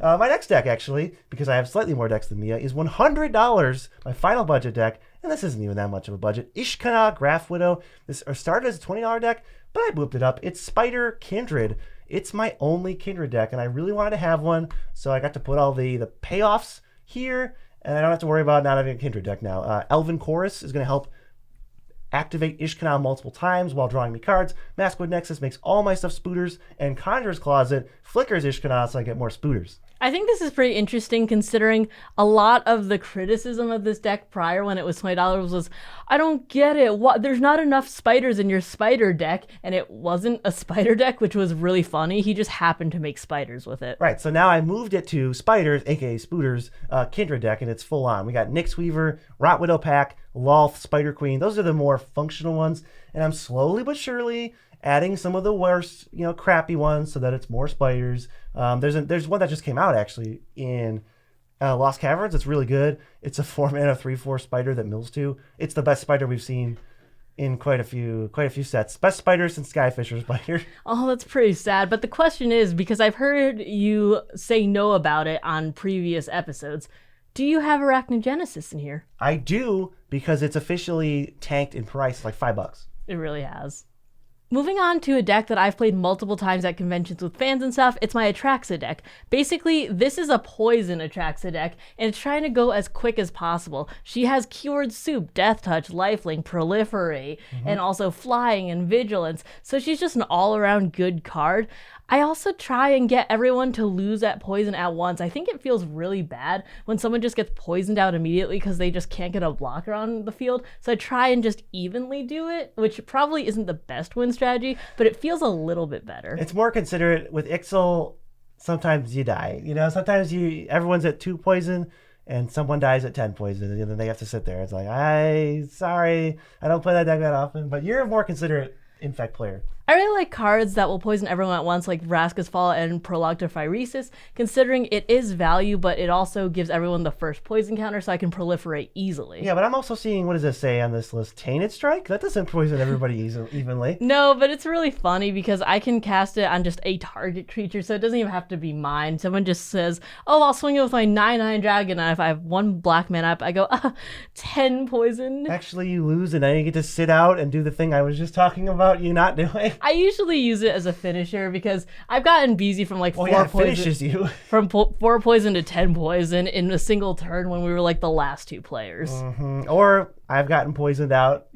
My next deck, actually, because I have slightly more decks than Mia, is $100. My final budget deck, and this isn't even that much of a budget. Ishkana Graph Widow. This started as a $20 deck, but I booped it up. It's Spider Kindred. It's my only Kindred deck, and I really wanted to have one, so I got to put all the payoffs here, and I don't have to worry about not having a Kindred deck now. Elven Chorus is going to help activate Ishkanal multiple times while drawing me cards. Maskwood Nexus makes all my stuff spooters, and Conjurer's Closet flickers Ishkanal so I get more spooters.
I think this is pretty interesting considering a lot of the criticism of this deck prior when it was $20 was, I don't get it. There's not enough spiders in your spider deck, and it wasn't a spider deck, which was really funny. He just happened to make spiders with it.
Right, so now I moved it to Spiders, aka Spooters, Kindred deck, and it's full on. We got Nyx Weaver, Rot Widow Pack, Lolth, Spider Queen. Those are the more functional ones, and I'm slowly but surely adding some of the worst, crappy ones so that it's more spiders. There's one that just came out actually in Lost Caverns. It's really good. It's a 4-mana 3/4 spider that mills 2. It's the best spider we've seen in quite a few sets. Best spider since Skyfisher spider.
Oh, that's pretty sad. But the question is, because I've heard you say no about it on previous episodes, do you have Arachnogenesis in here?
I do, because it's officially tanked in price, like $5.
It really has. Moving on to a deck that I've played multiple times at conventions with fans and stuff, it's my Atraxa deck. Basically, this is a poison Atraxa deck, and it's trying to go as quick as possible. She has Keyword Soup, Death Touch, Lifelink, Proliferate, and also Flying and Vigilance, so she's just an all-around good card. I also try and get everyone to lose at poison at once. I think it feels really bad when someone just gets poisoned out immediately because they just can't get a blocker on the field. So I try and just evenly do it, which probably isn't the best win strategy, but it feels a little bit better.
It's more considerate. With Ixal, sometimes you die. Sometimes everyone's at 2 poison and someone dies at 10 poison, and then they have to sit there. It's like, sorry, I don't play that deck that often, but you're a more considerate Infect player.
I really like cards that will poison everyone at once, like Vraska's Fall and Prologue to Phyresis, considering it is value, but it also gives everyone the first poison counter so I can proliferate easily.
Yeah, but I'm also seeing, what does it say on this list? Tainted Strike? That doesn't poison everybody evenly.
No, but it's really funny because I can cast it on just a target creature, so it doesn't even have to be mine. Someone just says, oh, I'll swing it with my 9/9 dragon, and if I have 1 black mana up, I go, 10 poison.
Actually, you lose, and now you get to sit out and do the thing I was just talking about you not doing.
I usually use it as a finisher because I've gotten Beezy from like 4 poison.
Finishes you.
From 4 poison to 10 poison in a single turn when we were like the last 2 players.
Or I've gotten poisoned out,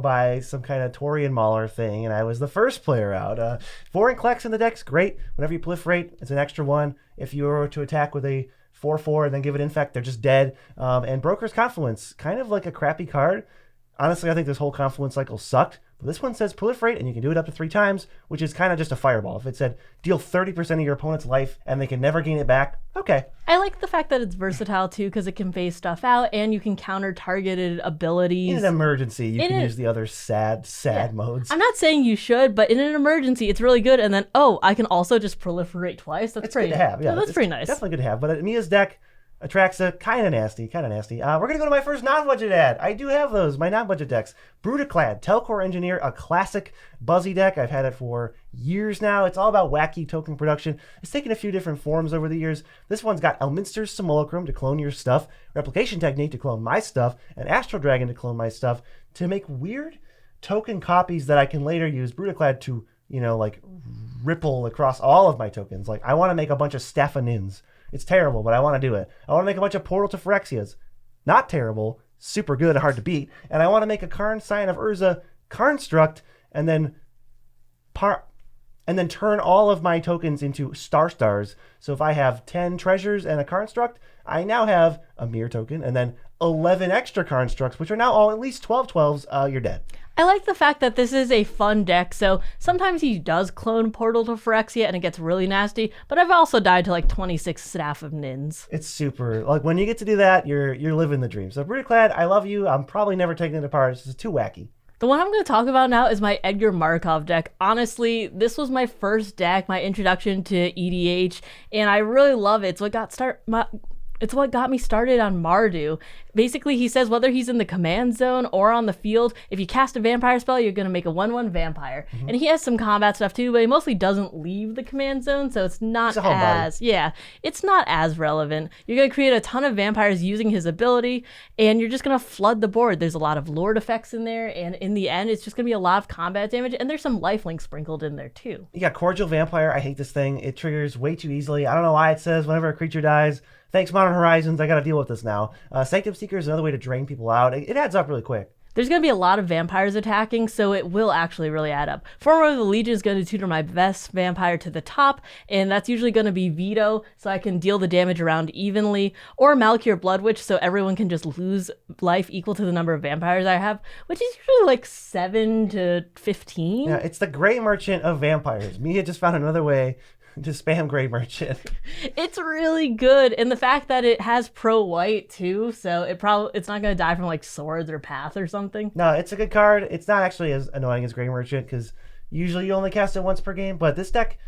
by some kind of Torian Mauler thing, and I was the first player out. 4 and Klex in the deck's great. Whenever you proliferate, it's an extra 1. If you were to attack with a 4/4 and then give it Infect, they're just dead. And Broker's Confluence, kind of like a crappy card. Honestly, I think this whole Confluence cycle sucked. But this one says proliferate, and you can do it up to 3 times, which is kind of just a fireball. If it said deal 30% of your opponent's life and they can never gain it back, okay.
I like the fact that it's versatile too, because it can phase stuff out and you can counter targeted abilities.
In an emergency, you can use the other sad modes.
I'm not saying you should, but in an emergency, it's really good. And then, I can also just proliferate twice. That's pretty
good to have. Yeah,
that's pretty nice.
Definitely good to have. But Mia's deck, Atraxa, kind of nasty. We're going to go to my first non-budget ad. I do have those, my non-budget decks. Brutaclad, Telcor Engineer, a classic Buzzy deck. I've had it for years now. It's all about wacky token production. It's taken a few different forms over the years. This one's got Elminster's Simulacrum to clone your stuff, Replication Technique to clone my stuff, and Astral Dragon to clone my stuff to make weird token copies that I can later use Brutaclad to, ripple across all of my tokens. Like, I want to make a bunch of Staphanins. It's terrible, but I want to do it. I want to make a bunch of Portal to Phyrexias. Not terrible, super good, hard to beat. And I want to make a Karn Sign of Urza Karnstruct, and then turn all of my tokens into Stars. So if I have 10 treasures and a Karnstruct, I now have a Mirror token, and then 11 extra Karnstructs, which are now all at least 12/12s. You're dead.
I like the fact that this is a fun deck, so sometimes he does clone Portal to Phyrexia and it gets really nasty, but I've also died to like 26 Staff of Nins.
It's super, when you get to do that, you're living the dream. So Brutaclad, I love you. I'm probably never taking it apart. It's just too wacky.
The one I'm going to talk about now is my Edgar Markov deck. Honestly, this was my first deck, my introduction to EDH, and I really love it. So It's what got me started on Mardu. Basically, he says whether he's in the command zone or on the field, if you cast a vampire spell, you're going to make a 1/1 vampire. And he has some combat stuff too, but he mostly doesn't leave the command zone, so it's not it's not as relevant. You're going to create a ton of vampires using his ability, and you're just going to flood the board. There's a lot of lord effects in there, and in the end, it's just going to be a lot of combat damage, and there's some lifelink sprinkled in there too.
You got Cordial Vampire. I hate this thing. It triggers way too easily. I don't know why it says whenever a creature dies, thanks Modern Horizons, I got to deal with this now. Sanctum Seeker is another way to drain people out. It adds up really quick.
There's going to be a lot of vampires attacking, so it will actually really add up. Former of the Legion is going to tutor my best vampire to the top, and that's usually going to be Veto, so I can deal the damage around evenly, or Malakir Blood Witch, so everyone can just lose life equal to the number of vampires I have, which is usually like 7 to 15.
Yeah, it's the Grey Merchant of vampires. Mia just found another way to spam Grey Merchant.
It's really good, and the fact that it has pro white too, so it's not gonna die from like swords or path or something.
No, it's a good card. It's not actually as annoying as Grey Merchant because usually you only cast it once per game, but this deck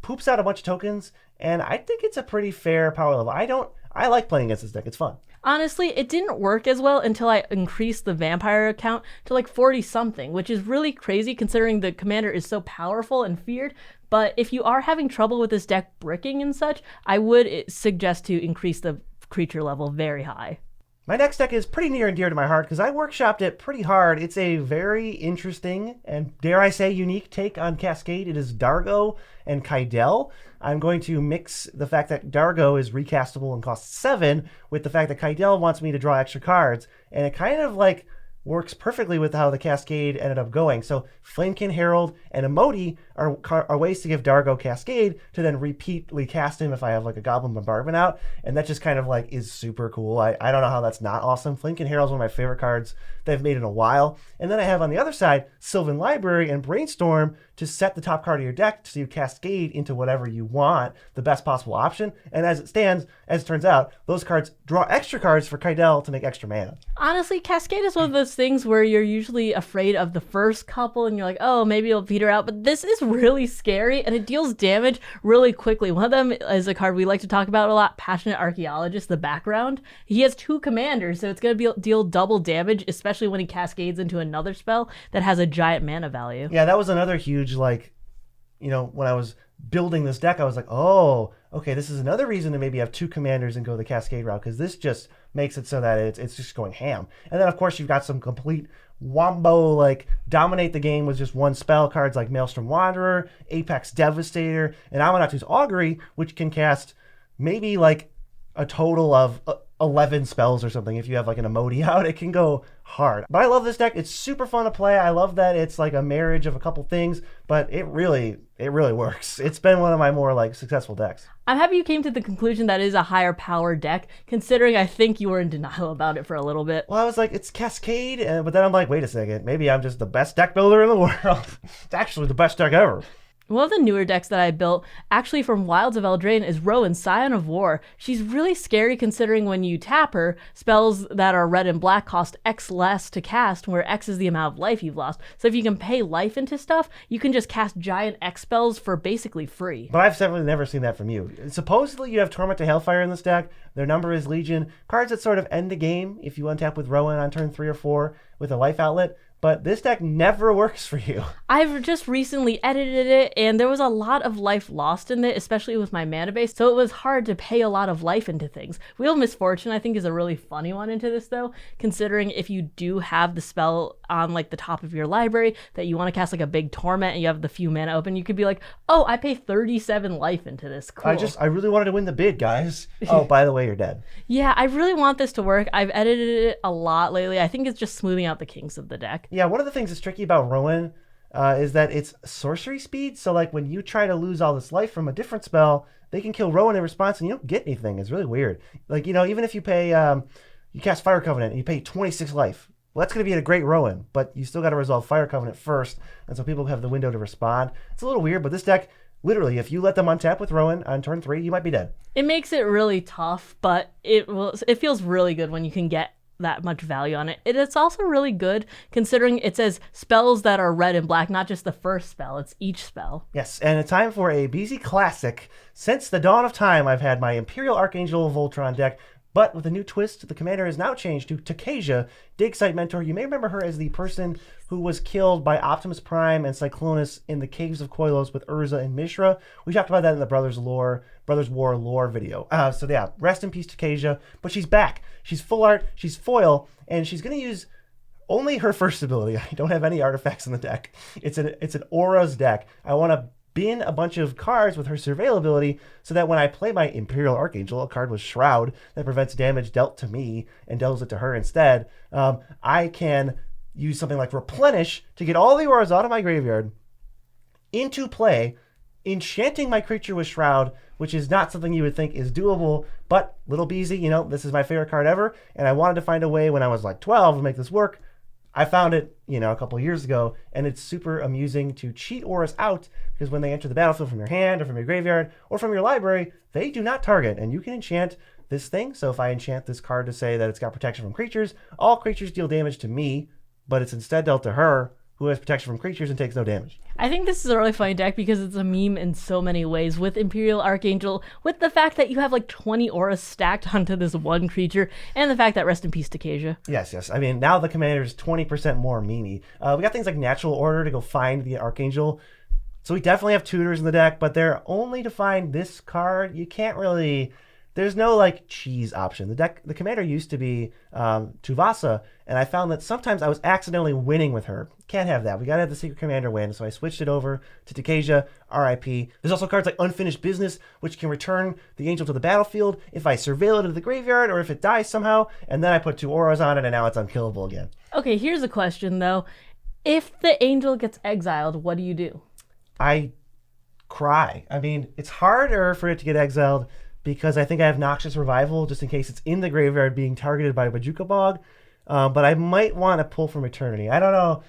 poops out a bunch of tokens, and I think it's a pretty fair power level. I like playing against this deck. It's fun.
Honestly, it didn't work as well until I increased the vampire count to like 40 something, which is really crazy considering the commander is so powerful and feared. But if you are having trouble with this deck bricking and such, I would suggest to increase the creature level very high.
My next deck is pretty near and dear to my heart because I workshopped it pretty hard. It's a very interesting and, dare I say, unique take on Cascade. It is Dargo and Kydel. I'm going to mix the fact that Dargo is recastable and costs 7 with the fact that Kydel wants me to draw extra cards. And it kind of like works perfectly with how the Cascade ended up going. So Flamekin Herald and Emoti are ways to give Dargo Cascade to then repeatedly cast him if I have like a Goblin Bombardment out. And that just kind of like is super cool. I don't know how that's not awesome. Flamekin Herald is one of my favorite cards they've made in a while. And then I have on the other side Sylvan Library and Brainstorm to set the top card of your deck so you cascade into whatever you want, the best possible option. And as it turns out, those cards draw extra cards for Kydel to make extra mana.
Honestly, Cascade is one of those things where you're usually afraid of the first couple and you're like, oh, maybe it'll peter out. But this is really scary and it deals damage really quickly. One of them is a card we like to talk about a lot, Passionate Archaeologist, the background. He has 2 commanders, so it's going to deal double damage, especially when he cascades into another spell that has a giant mana value.
Yeah, that was another huge, like, you know, when I was building this deck, I was like, oh, okay, this is another reason to maybe have 2 commanders and go the Cascade route, because this just makes it so that it's just going ham. And then, of course, you've got some complete wombo, like, dominate the game with just 1 spell cards like Maelstrom Wanderer, Apex Devastator, and Amanatu's Augury, which can cast maybe, like, a total of 11 spells or something. If you have like an Emoti out, it can go hard. But I love this deck. It's super fun to play. I love that it's like a marriage of a couple things, but it really works. It's been one of my more like successful decks.
I'm happy you came to the conclusion that it is a higher power deck, considering I think you were in denial about it for a little bit.
Well, I was like, it's Cascade, but then I'm like, wait a second, maybe I'm just the best deck builder in the world. It's actually the best deck ever.
One of the newer decks that I built, actually from Wilds of Eldraine, is Rowan, Scion of War. She's really scary considering when you tap her, spells that are red and black cost X less to cast, where X is the amount of life you've lost. So if you can pay life into stuff, you can just cast giant X spells for basically free.
But I've certainly never seen that from you. Supposedly you have Torment to Hellfire in this deck. Their number is Legion. Cards that sort of end the game if you untap with Rowan on turn 3 or 4 with a life outlet. But this deck never works for you.
I've just recently edited it, and there was a lot of life lost in it, especially with my mana base, so it was hard to pay a lot of life into things. Wheel of Misfortune, I think, is a really funny one into this, though, considering if you do have the spell on, like, the top of your library that you want to cast, like, a big Torment, and you have the few mana open, you could be like, oh, I pay 37 life into this. Cool.
I really wanted to win the bid, guys. Oh, by the way, you're dead.
Yeah, I really want this to work. I've edited it a lot lately. I think it's just smoothing out the kinks of the deck.
Yeah, one of the things that's tricky about Rowan is that it's sorcery speed. So, like, when you try to lose all this life from a different spell, they can kill Rowan in response and you don't get anything. It's really weird. Like, you know, even if you pay, you cast Fire Covenant and you pay 26 life, well, that's going to be a great Rowan, but you still got to resolve Fire Covenant first, and so people have the window to respond. It's a little weird, but this deck, literally, if you let them untap with Rowan on turn 3, you might be dead.
It makes it really tough, but it feels really good when you can get that much value on it. It's also really good considering it says spells that are red and black, not just the first spell, it's each spell.
Yes, and it's time for a BZ Classic. Since the dawn of time, I've had my Imperial Archangel of Voltron deck But with a new twist, the commander is now changed to Takasia, Dig Site Mentor. You may remember her as the person who was killed by Optimus Prime and Cyclonus in the Caves of Koilos with Urza and Mishra. We talked about that in the Brothers War lore video. So yeah, rest in peace Takasia. But she's back. She's full art, she's foil, and she's going to use only her first ability. I don't have any artifacts in the deck. It's an Auras deck. I want to bin a bunch of cards with her Surveil ability so that when I play my Imperial Archangel, a card with Shroud that prevents damage dealt to me and deals it to her instead, I can use something like Replenish to get all the Auras out of my graveyard into play, enchanting my creature with Shroud, which is not something you would think is doable, but Little Beezy, this is my favorite card ever, and I wanted to find a way when I was like 12 to make this work. I found it, a couple of years ago, and it's super amusing to cheat auras out because when they enter the battlefield from your hand or from your graveyard or from your library, they do not target, and you can enchant this thing. So if I enchant this card to say that it's got protection from creatures, all creatures deal damage to me, but it's instead dealt to her, who has protection from creatures and takes no damage.
I think this is a really funny deck because it's a meme in so many ways with Imperial Archangel, with the fact that you have like 20 auras stacked onto this one creature, and the fact that rest in peace Takasia.
Yes. I mean, now the commander's 20% more memey. We got things like Natural Order to go find the Archangel. So we definitely have tutors in the deck, but they're only to find this card. You can't really... There's no like cheese option. The commander used to be Tuvasa, and I found that sometimes I was accidentally winning with her. Can't have that. We gotta have the secret commander win, so I switched it over to Takasia, RIP. There's also cards like Unfinished Business, which can return the angel to the battlefield if I surveil it into the graveyard or if it dies somehow, and then I put 2 auras on it, and now it's unkillable again.
Okay, here's a question though. If the angel gets exiled, what do you do?
I cry. I mean, it's harder for it to get exiled because I think I have Noxious Revival just in case it's in the graveyard being targeted by Bajuka Bog. But I might want to pull from Eternity. I don't know.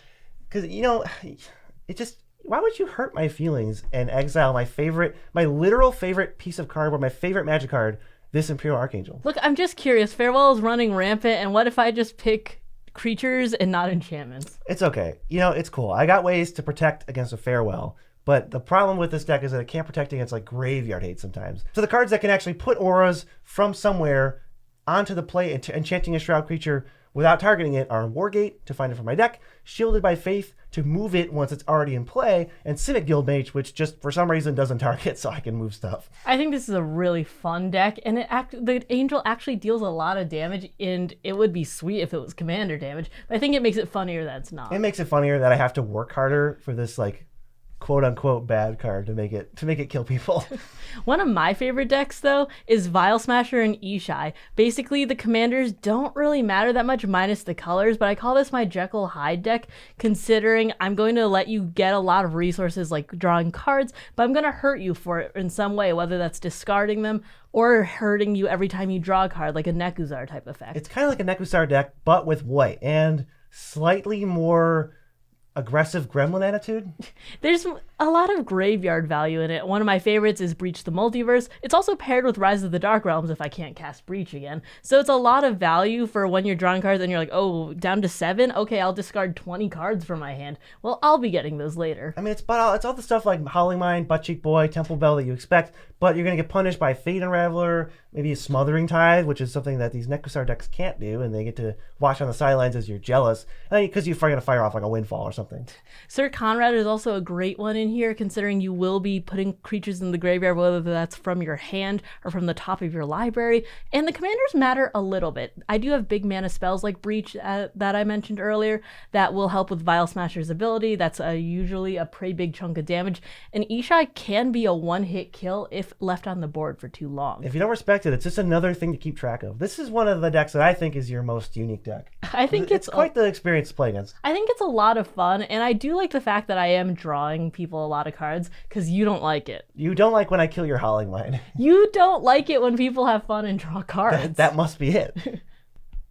Because, it just... Why would you hurt my feelings and exile my literal favorite piece of cardboard, my favorite Magic card, this Imperial Archangel?
Look, I'm just curious. Farewell is running rampant, and what if I just pick creatures and not enchantments?
It's okay. It's cool. I got ways to protect against a Farewell. But the problem with this deck is that it can't protect against like graveyard hate sometimes. So the cards that can actually put auras from somewhere onto the play, enchanting a Shroud creature without targeting it, are Wargate to find it from my deck, Shielded by Faith to move it once it's already in play, and Civic Guildmage, which just for some reason doesn't target, so I can move stuff.
I think this is a really fun deck, and the Angel actually deals a lot of damage, and it would be sweet if it was commander damage, but I think it makes it funnier that it's not.
It makes it funnier that I have to work harder for this like quote-unquote bad card to make it kill people.
One of my favorite decks, though, is Vial Smasher and Ishai. Basically, the commanders don't really matter that much minus the colors, but I call this my Jekyll Hyde deck, considering I'm going to let you get a lot of resources like drawing cards, but I'm going to hurt you for it in some way, whether that's discarding them or hurting you every time you draw a card, like a Nekuzar type effect.
It's kind of like a Nekuzar deck, but with white, and slightly more aggressive gremlin attitude.
There's a lot of graveyard value in it. One of my favorites is Breach the Multiverse. It's also paired with Rise of the Dark Realms if I can't cast Breach again. So it's a lot of value for when you're drawing cards and you're like, oh, down to 7? Okay, I'll discard 20 cards from my hand. Well, I'll be getting those later.
I mean, it's all the stuff like Howling Mind, Butt Cheek Boy, Temple Bell that you expect, but you're going to get punished by Fate Unraveler, maybe a Smothering Tithe, which is something that these Nekuzar decks can't do, and they get to watch on the sidelines as you're jealous, because you're going to fire off like a Windfall or something.
Sir Conrad is also a great one in here, considering you will be putting creatures in the graveyard, whether that's from your hand or from the top of your library, and the commanders matter a little bit. I do have big mana spells like Breach that I mentioned earlier that will help with Vial Smasher's ability. That's usually a pretty big chunk of damage, and Ishai can be a one-hit kill if left on the board for too long.
If you don't respect it, it's just another thing to keep track of. This is one of the decks that I think is your most unique deck.
I think
it's quite the experience to play against.
I think it's a lot of fun, and I do like the fact that I am drawing people a lot of cards, because you don't like it.
You don't like when I kill your Howling Mind.
You don't like it when people have fun and draw cards.
That must be it.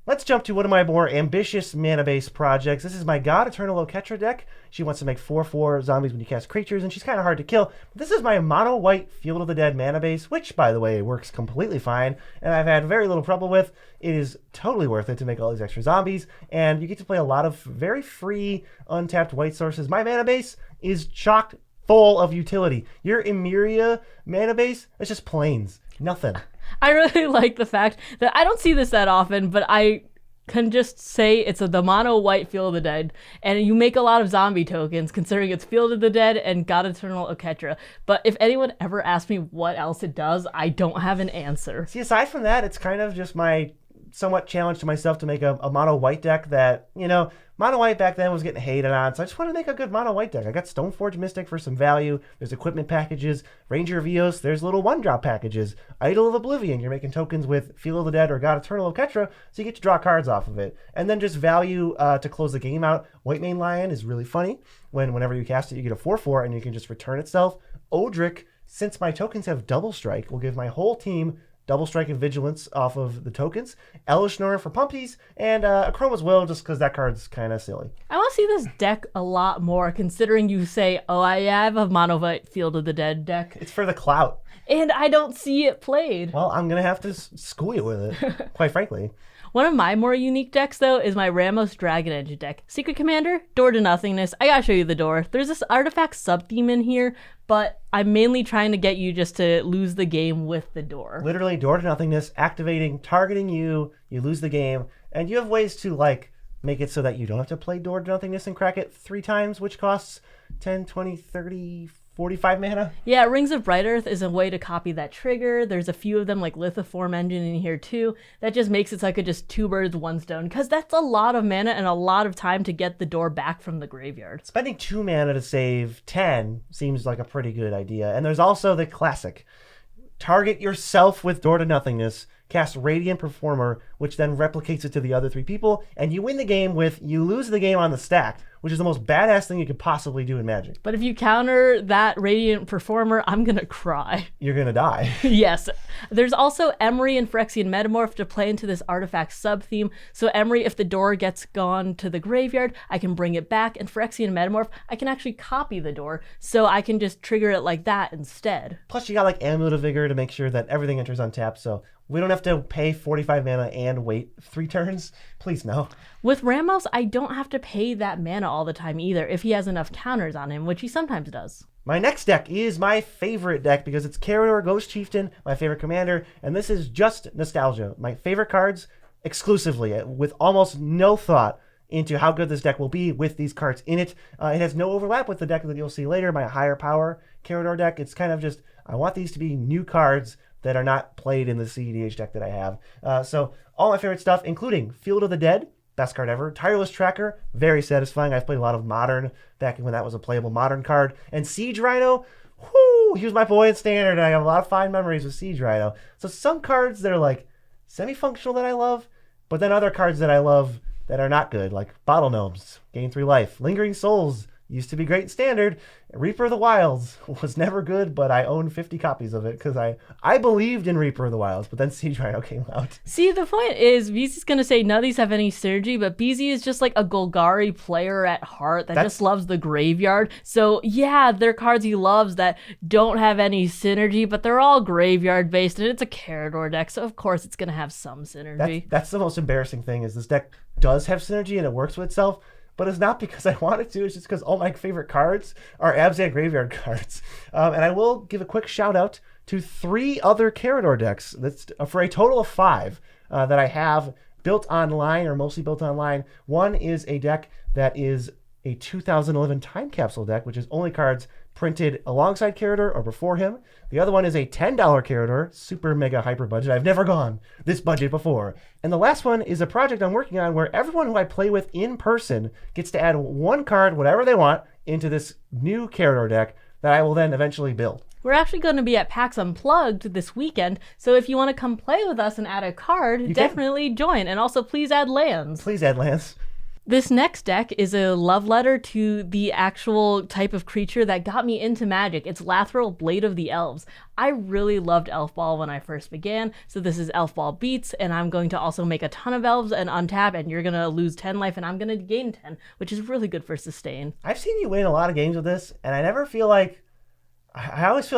Let's jump to one of my more ambitious mana-based projects. This is my God Eternal Oketra deck. She wants to make 4/4 zombies when you cast creatures, and she's kind of hard to kill. But this is my mono-white Field of the Dead mana base, which, by the way, works completely fine, and I've had very little trouble with. It is totally worth it to make all these extra zombies, and you get to play a lot of very free, untapped white sources. My mana base is chocked full of utility. Your Emeria mana base is just plains. Nothing.
I really like the fact that I don't see this that often, but I can just say it's the mono white Field of the Dead, and you make a lot of zombie tokens considering it's Field of the Dead and God Eternal Oketra. But if anyone ever asks me what else it does, I don't have an answer.
See, aside from that, it's kind of just my somewhat challenge to myself to make a mono white deck that, mono white back then was getting hated on, so I just want to make a good mono white deck. I got Stoneforge Mystic for some value. There's equipment packages, Ranger of Eos, there's little 1-drop packages, Idol of Oblivion, you're making tokens with Field of the Dead or God Eternal Oketra, so you get to draw cards off of it. And then just value to close the game out. White Mane Lion is really funny. Whenever you cast it, you get a 4/4 and you can just return itself. Odric, since my tokens have double strike, will give my whole team double strike and vigilance off of the tokens. Elishnor for pumpies, and Chroma's Will just because that card's kind of silly.
I want to see this deck a lot more, considering you say, oh, I have a mono white Field of the Dead deck.
It's for the clout.
And I don't see it played.
Well, I'm going to have to school you with it, quite frankly.
One of my more unique decks, though, is my Ramos Dragon Edge deck. Secret Commander, Door to Nothingness. I gotta show you the door. There's this artifact sub-theme in here, but I'm mainly trying to get you just to lose the game with the door.
Literally, Door to Nothingness, activating, targeting you, you lose the game, and you have ways to, make it so that you don't have to play Door to Nothingness and crack it 3 times, which costs 10, 20, 30, 45 mana.
Yeah, Rings of Bright Earth is a way to copy that trigger. There's a few of them, like Lithoform Engine in here too. That just makes it so I could just 2 birds, 1 stone, because that's a lot of mana and a lot of time to get the door back from the graveyard.
Spending 2 mana to save 10 seems like a pretty good idea. And there's also the classic. Target yourself with Door to Nothingness, cast Radiant Performer, which then replicates it to the other 3 people, and you win the game with you lose the game on the stack, which is the most badass thing you could possibly do in Magic.
But if you counter that Radiant Performer, I'm gonna cry.
You're gonna die.
Yes. There's also Emery and Phyrexian Metamorph to play into this artifact sub-theme. So Emery, if the door gets gone to the graveyard, I can bring it back, and Phyrexian Metamorph, I can actually copy the door, so I can just trigger it like that instead.
Plus you got Amulet of Vigor to make sure that everything enters untapped, so we don't have to pay 45 mana and wait 3 turns. Please, no.
With Ramos, I don't have to pay that mana all the time either if he has enough counters on him, which he sometimes does.
My next deck is my favorite deck because it's Carador Ghost Chieftain, my favorite commander, and this is just nostalgia. My favorite cards exclusively, with almost no thought into how good this deck will be with these cards in it. It has no overlap with the deck that you'll see later, my higher power Carador deck. It's kind of just, I want these to be new cards that are not played in the CEDH deck that I have. So all my favorite stuff, including Field of the Dead, best card ever. Tireless Tracker, very satisfying. I've played a lot of Modern back when that was a playable Modern card. And Siege Rhino, whoo, he was my boy in Standard, and I have a lot of fine memories with Siege Rhino. So some cards that are semi-functional that I love, but then other cards that I love that are not good, like Bottle Gnomes, gain 3 life. Lingering Souls used to be great in Standard. Reaper of the Wilds was never good, but I own 50 copies of it because I believed in Reaper of the Wilds, but then Siege Rhino came out.
See, the point is, BZ's going to say none of these have any synergy, but BZ is just like a Golgari player at heart that just loves the graveyard. So yeah, they're cards he loves that don't have any synergy, but they're all graveyard based, and it's a Carador deck, so of course it's going to have some synergy.
That's the most embarrassing thing, is this deck does have synergy and it works with itself, but it's not because I want it to. It's just because all my favorite cards are Abzan graveyard cards. And I will give a quick shout out to 3 other Carador decks. That's for a total of 5 that I have built online, or mostly built online. One is a deck that is a 2011 time capsule deck, which is only cards printed alongside Carador or before him. The other one is a $10 Carador, super mega hyper budget. I've never gone this budget before. And the last one is a project I'm working on where everyone who I play with in person gets to add 1 card, whatever they want, into this new Carador deck that I will then eventually build.
We're actually going to be at PAX Unplugged this weekend, so if you want to come play with us and add a card, definitely join. And also, please add lands.
Please add lands.
This next deck is a love letter to the actual type of creature that got me into Magic. It's Lathril, Blade of the Elves. I really loved Elf Ball when I first began, so this is Elf Ball Beats, and I'm going to also make a ton of elves and untap, and you're going to lose 10 life, and I'm going to gain 10, which is really good for sustain.
I've seen you win a lot of games with this, and I always feel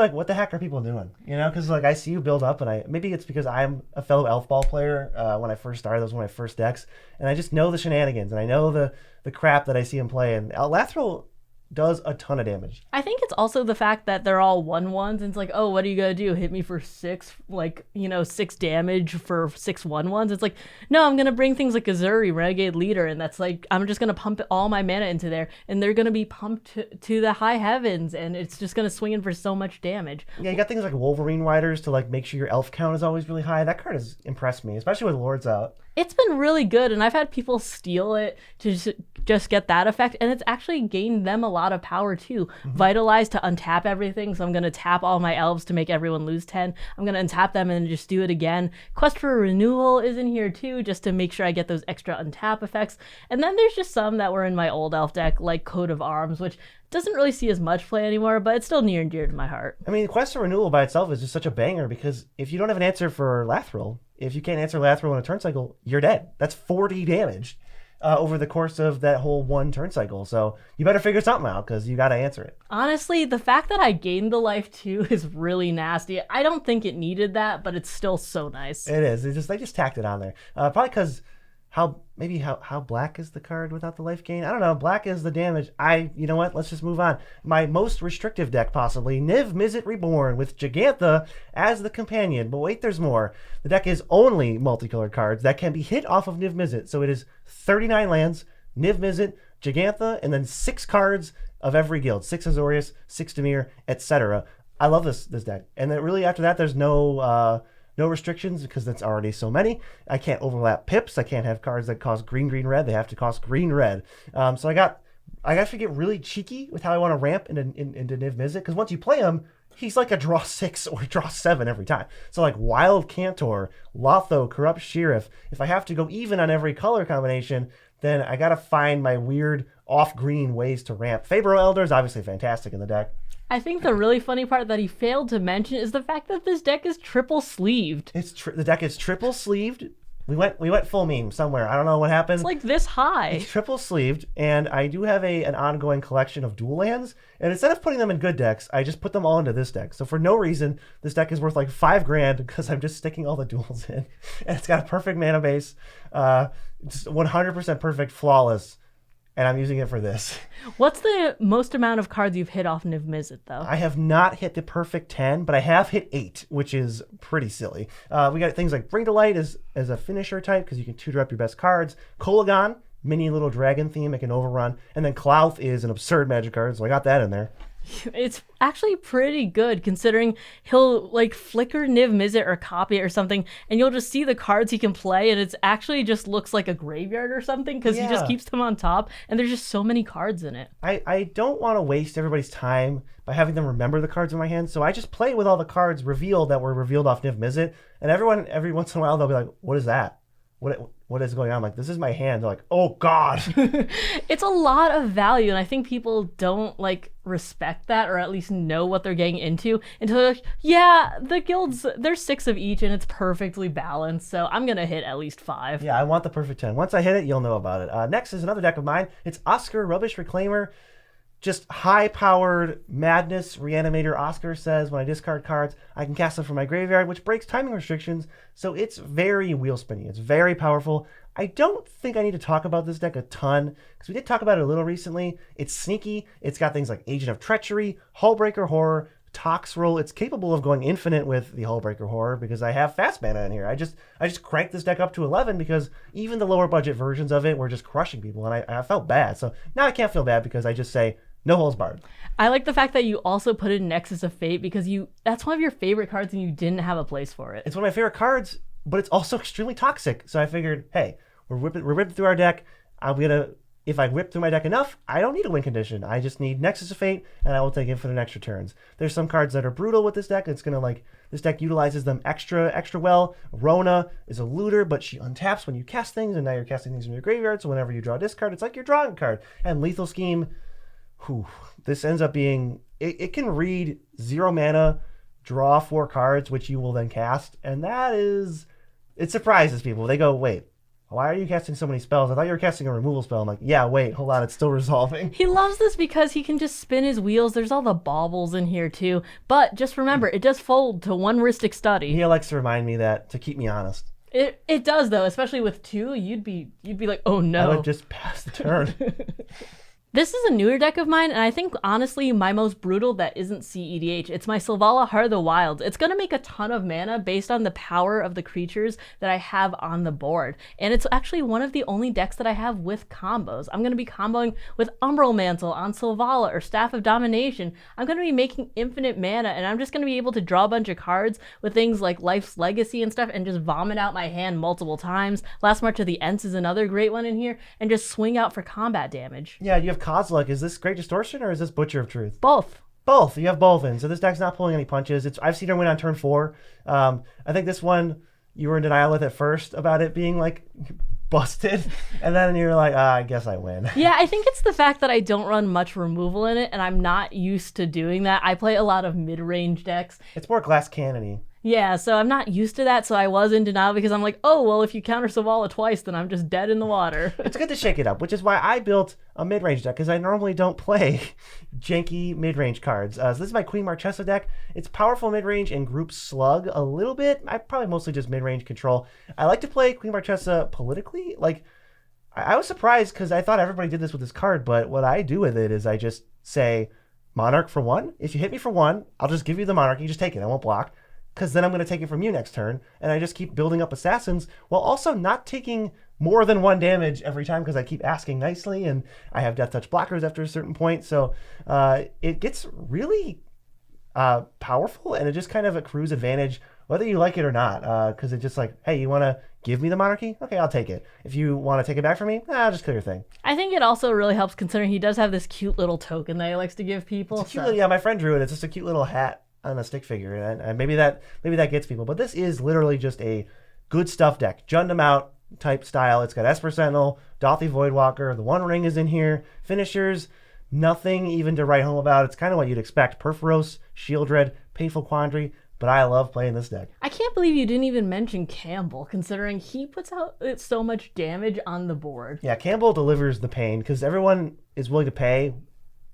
like, what the heck are people doing? Because I see you build up, and maybe it's because I'm a fellow Elf Ball player. When I first started, that was one of my first decks, and I just know the shenanigans, and I know the crap that I see him play. And Lathril does a ton of damage.
I think it's also the fact that they're all 1/1s, and it's like, oh, what are you gonna do? Hit me for 6, like, 6 damage for 6 1/1s? It's like, no, I'm gonna bring things like Azuri, Renegade Leader, and that's like, I'm just gonna pump all my mana into there, and they're gonna be pumped to the high heavens, and it's just gonna swing in for so much damage.
Yeah, you got things like Wolverine Riders to like make sure your elf count is always really high. That card has impressed me, especially with Lords out.
It's been really good, and I've had people steal it to just get that effect, and it's actually gained them a lot of power too. Mm-hmm. Vitalize to untap everything, so I'm going to tap all my elves to make everyone lose 10. I'm going to untap them and just do it again. Quest for Renewal is in here too, just to make sure I get those extra untap effects. And then there's just some that were in my old elf deck, like Coat of Arms, which doesn't really see as much play anymore, but it's still near and dear to my heart.
I mean, Quest for Renewal by itself is just such a banger because if you don't have an answer for Lathril, if you can't answer Lathril in a turn cycle, you're dead. That's 40 damage over the course of that whole one turn cycle. So you better figure something out because you got to answer it.
Honestly, the fact that I gained the life too is really nasty. I don't think it needed that, but it's still so nice.
It is. They just tacked it on there. Probably because how black is the card without the life gain? I don't know. Black is the damage. You know what? Let's just move on. My most restrictive deck possibly, Niv Mizzet Reborn with Gigantha as the companion. But wait, there's more. The deck is only multicolored cards that can be hit off of Niv Mizzet. So it is 39 lands, Niv Mizzet, Gigantha, and then 6 cards of every guild. 6 Azorius, 6 Dimir, etc. I love this deck. And then really after that, there's no restrictions because that's already so many. I can't overlap pips. I can't have cards that cost green, red. They have to cost green, red. So I got to get really cheeky with how I want to ramp into Niv Mizzet because once you play him, he's like a draw 6 or draw 7 every time. So like Wild Cantor, Lotho, Corrupt Sheriff. If I have to go even on every color combination, then I got to find my weird off-green ways to ramp. Fabro Elder is obviously fantastic in the deck.
I think the really funny part that he failed to mention is the fact that this deck is triple sleeved.
The deck is triple sleeved. We went full meme somewhere. I don't know what happened.
It's like this high.
It's triple sleeved, and I do have an ongoing collection of dual lands. And instead of putting them in good decks, I just put them all into this deck. So for no reason, this deck is worth like $5,000 because I'm just sticking all the duals in, and it's got a perfect mana base, just 100% perfect, flawless. And I'm using it for this.
What's the most amount of cards you've hit off Niv Mizzet, though?
I have not hit the perfect 10, but I have hit 8, which is pretty silly. We got things like Bring to Light as a finisher type, because you can tutor up your best cards. Kolagon, mini little dragon theme, it can overrun. And then Klauth is an absurd magic card, so I got that in there.
It's actually pretty good considering he'll like flicker Niv Mizzet or copy it or something, and you'll just see the cards he can play, and it's actually just looks like a graveyard or something because he just keeps them on top, and there's just so many cards in it.
I don't want to waste everybody's time by having them remember the cards in my hand, so I just play with all the cards revealed that were revealed off Niv Mizzet, and every once in a while they'll be like, what is that? What is going on? I'm like, this is my hand. They're like, oh God.
It's a lot of value, and I think people don't like respect that or at least know what they're getting into until they're like, yeah, the guilds, there's 6 of each and it's perfectly balanced, so I'm gonna hit at least 5.
Yeah, I want the perfect 10. Once I hit it, you'll know about it. Next is another deck of mine. It's Oscar Rubbish Reclaimer. Just high-powered madness. Reanimator Oscar says when I discard cards, I can cast them from my graveyard, which breaks timing restrictions, so it's very wheel spinny. It's very powerful. I don't think I need to talk about this deck a ton, because we did talk about it a little recently. It's sneaky. It's got things like Agent of Treachery, Hullbreaker Horror, Toxrill. It's capable of going infinite with the Hullbreaker Horror, because I have fast mana in here. I just cranked this deck up to 11, because even the lower budget versions of it were just crushing people, and I felt bad. So now I can't feel bad, because I just say, no holds barred.
I like the fact that you also put in Nexus of Fate because that's one of your favorite cards and you didn't have a place for it.
It's one of my favorite cards, but it's also extremely toxic. So I figured, hey, we're ripping through our deck. If I whip through my deck enough, I don't need a win condition. I just need Nexus of Fate, and I will take infinite extra turns. There's some cards that are brutal with this deck. It's gonna this deck utilizes them extra well. Rona is a looter, but she untaps when you cast things, and now you're casting things from your graveyard. So whenever you draw a discard, it's like you're drawing a card. And Lethal Scheme. This ends up being, it can read 0 mana, draw 4 cards, which you will then cast, and it surprises people. They go, wait, why are you casting so many spells? I thought you were casting a removal spell. I'm like, yeah, wait, hold on, it's still resolving.
He loves this because he can just spin his wheels. There's all the baubles in here too, but just remember, it does fold to 1 Rhystic Study.
He likes to remind me that, to keep me honest.
It does though, especially with 2, you'd be like, oh no.
I would just pass the turn.
This is a newer deck of mine, and I think honestly my most brutal that isn't CEDH. It's my Selvala Heart of the Wilds. It's going to make a ton of mana based on the power of the creatures that I have on the board. And it's actually one of the only decks that I have with combos. I'm going to be comboing with Umbral Mantle on Selvala or Staff of Domination. I'm going to be making infinite mana, and I'm just going to be able to draw a bunch of cards with things like Life's Legacy and stuff and just vomit out my hand multiple times. Last March of the Ents is another great one in here, and just swing out for combat damage.
Yeah, you have Kozilek. Is this Great Distortion or is this Butcher of Truth?
Both.
Both. You have both in. So this deck's not pulling any punches. I've seen her win on turn 4. I think this one you were in denial with at first about it being like busted, and then you're like, I guess I win.
Yeah, I think it's the fact that I don't run much removal in it, and I'm not used to doing that. I play a lot of mid-range decks.
It's more glass cannon-y.
Yeah, so I'm not used to that, so I was in denial because I'm like, oh, well, if you counter Selvala twice, then I'm just dead in the water.
It's good to shake it up, which is why I built a mid-range deck, because I normally don't play janky mid-range cards. So this is my Queen Marchesa deck. It's powerful mid-range and group slug a little bit. I probably mostly just mid-range control. I like to play Queen Marchesa politically. Like, I was surprised because I thought everybody did this with this card, but what I do with it is I just say, Monarch for 1. If you hit me for 1, I'll just give you the Monarch. You just take it. I won't block. Because then I'm going to take it from you next turn, and I just keep building up assassins while also not taking more than 1 damage every time because I keep asking nicely, and I have Death Touch blockers after a certain point. So it gets really powerful, and it just kind of accrues advantage whether you like it or not, because it's just like, hey, you want to give me the monarchy? Okay, I'll take it. If you want to take it back from me, I'll just kill your thing.
I think it also really helps considering he does have this cute little token that he likes to give people.
It's cute, yeah, my friend drew it. It's just a cute little hat on a stick figure, and maybe that gets people. But this is literally just a good stuff deck, Jund out type style. It's got Esper Sentinel, Dothy Voidwalker, the One Ring is in here, finishers, nothing even to write home about. It's kind of what you'd expect: Perforos, Shieldred, Painful Quandary. But I love playing this deck.
I can't believe you didn't even mention Campbell, considering he puts out so much damage on the board.
Yeah, Campbell delivers the pain because everyone is willing to pay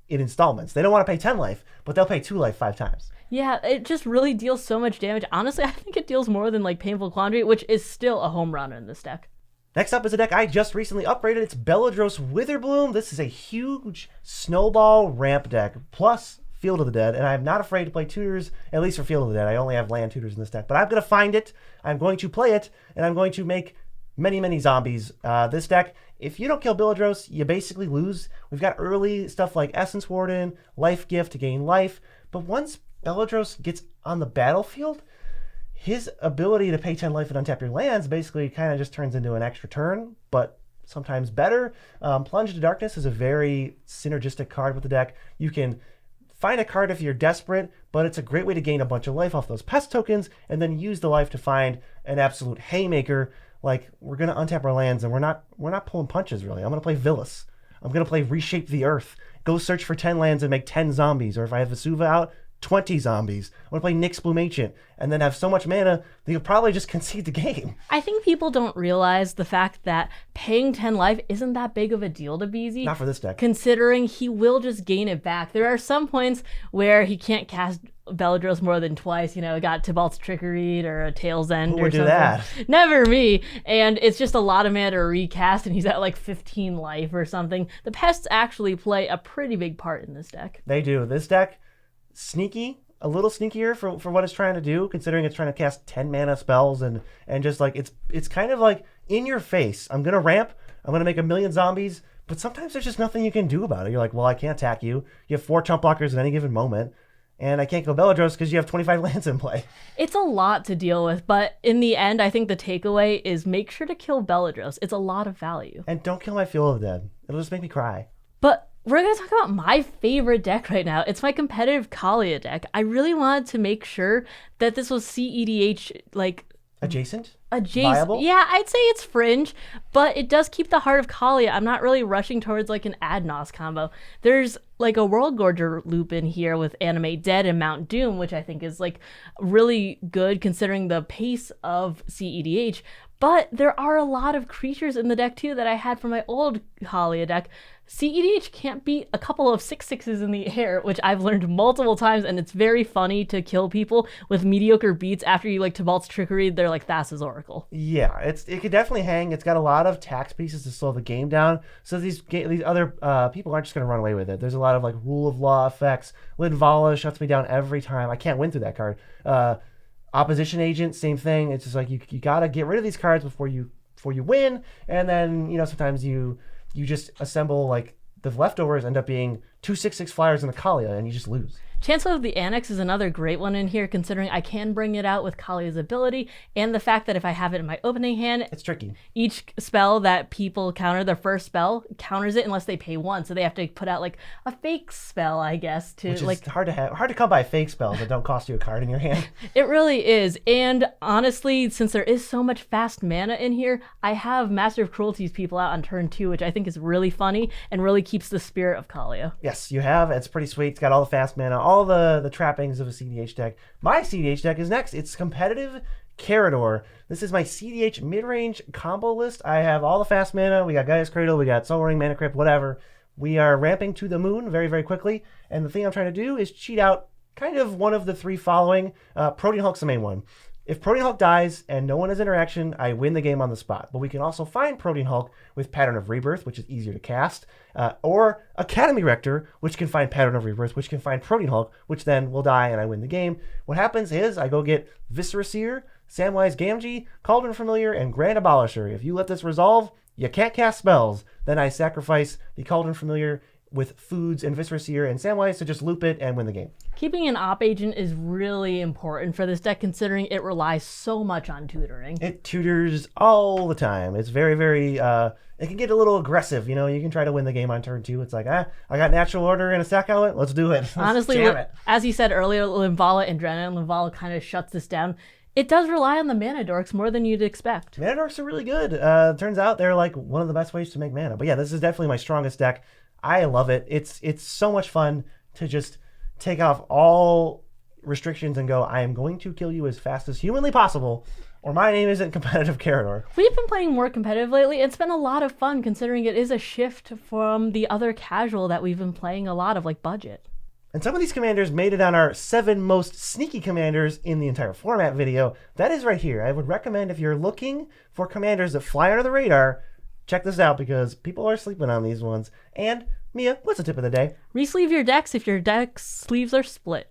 in installments. They don't want to pay 10 life, but they'll pay 2 life 5 times.
Yeah, it just really deals so much damage. Honestly, I think it deals more than like Painful Quandary, which is still a home run in this deck.
Next up is a deck I just recently upgraded. It's Beledros Witherbloom. This is a huge snowball ramp deck, plus Field of the Dead, and I'm not afraid to play tutors, at least for Field of the Dead. I only have land tutors in this deck, but I'm going to find it, I'm going to play it, and I'm going to make many, many zombies. This deck, if you don't kill Beledros, you basically lose. We've got early stuff like Essence Warden, Life Gift to gain life, but once Beledros gets on the battlefield, his ability to pay 10 life and untap your lands basically kind of just turns into an extra turn, but sometimes better. Plunge into Darkness is a very synergistic card with the deck. You can find a card if you're desperate, but it's a great way to gain a bunch of life off those pest tokens and then use the life to find an absolute haymaker. Like, we're going to untap our lands and we're not pulling punches, really. I'm going to play Villas. I'm going to play Reshape the Earth. Go search for 10 lands and make 10 zombies. Or if I have Vesuva out, 20 zombies. I'm going to play Nyx Bloom Ancient and then have so much mana that you'll probably just concede the game.
I think people don't realize the fact that paying 10 life isn't that big of a deal to BZ.
Not for this deck.
Considering he will just gain it back. There are some points where he can't cast Beledros more than twice. You know, got Tybalt's Trickery or a Tail's End
Who
or
would
something.
do that?
Never me. And it's just a lot of mana to recast, and he's at like 15 life or something. The pests actually play a pretty big part in this deck.
They do. This deck, sneaky. A little sneakier for what it's trying to do, considering it's trying to cast 10 mana spells and just like it's kind of like in your face. I'm gonna ramp, I'm gonna make a million zombies, but sometimes there's just nothing you can do about it. You're like, well, I can't attack you. You have 4 chump blockers at any given moment, and I can't go Beledros because you have 25 lands in play.
It's a lot to deal with, but in the end, I think the takeaway is make sure to kill Beledros. It's a lot of value.
And don't kill my Field of the Dead. It'll just make me cry.
But we're going to talk about my favorite deck right now. It's my competitive Kalia deck. I really wanted to make sure that this was CEDH, like...
Adjacent?
Viable? Yeah, I'd say it's fringe, but it does keep the Heart of Kalia. I'm not really rushing towards like an Adnos combo. There's like a World Gorger loop in here with Animate Dead and Mount Doom, which I think is like really good considering the pace of CEDH. But there are a lot of creatures in the deck too that I had from my old Kalia deck. CEDH can't beat a couple of 6/6s in the air, which I've learned multiple times, and it's very funny to kill people with mediocre beats after you like Tibalt's Trickery. They're like Thassa's Oracle.
Yeah, it could definitely hang. It's got a lot of tax pieces to slow the game down, so these other people aren't just going to run away with it. There's a lot of like rule of law effects. Lidvala shuts me down every time. I can't win through that card. Opposition Agent, same thing. It's just like you got to get rid of these cards before you win, and then sometimes you just assemble like the leftovers end up being 2 6/6 flyers in a Kalia, and you just lose.
Chancellor of the Annex is another great one in here, considering I can bring it out with Kalia's ability, and the fact that if I have it in my opening hand,
It's tricky.
each spell that people counter, their first spell, counters it unless they pay 1. So they have to put out like a fake spell, I guess, to
Which is
like.
hard to come by fake spells that don't cost you a card in your hand.
It really is. And honestly, since there is so much fast mana in here, I have Master of Cruelty's people out on turn 2, which I think is really funny and really keeps the spirit of Kalia.
Yes, you have. It's pretty sweet. It's got all the fast mana, all the trappings of a CDH deck. My CDH deck is next. It's competitive Carador. This is my CDH mid-range combo list. I have all the fast mana. We got Gaia's Cradle, we got Soul Ring, Mana Crypt, whatever. We are ramping to the moon very, very quickly. And the thing I'm trying to do is cheat out kind of one of the 3 following. Protean Hulk's the main one. If Protean Hulk dies and no one has interaction, I win the game on the spot. But we can also find Protean Hulk with Pattern of Rebirth, which is easier to cast, or Academy Rector, which can find Pattern of Rebirth, which can find Protean Hulk, which then will die and I win the game. What happens is I go get Viscera Seer, Samwise Gamgee, Cauldron Familiar, and Grand Abolisher. If you let this resolve, you can't cast spells. Then I sacrifice the Cauldron Familiar with Foods and Viscera Seer and Samwise to just loop it and win the game.
Keeping an op agent is really important for this deck, considering it relies so much on tutoring.
It tutors all the time. It's very, very, it can get a little aggressive. You can try to win the game on turn 2. It's like, I got Natural Order and a Stack Outlet. Let's do it. Let's
Honestly,
jam it.
as you said earlier, Limvala and Drenna, Limvala kind of shuts this down. It does rely on the mana dorks more than you'd expect.
Mana dorks are really good. Turns out they're like one of the best ways to make mana. But yeah, this is definitely my strongest deck. I love it. It's so much fun to just take off all restrictions and go, I am going to kill you as fast as humanly possible, or my name isn't Competitive Carador.
We've been playing more competitive lately. It's been a lot of fun, considering it is a shift from the other casual that we've been playing a lot of, like Budget.
And some of these commanders made it on our 7 most sneaky commanders in the entire format video. That is right here. I would recommend, if you're looking for commanders that fly under the radar, check this out because people are sleeping on these ones. And Mia, what's the tip of the day?
Resleeve your decks if your deck's sleeves are split.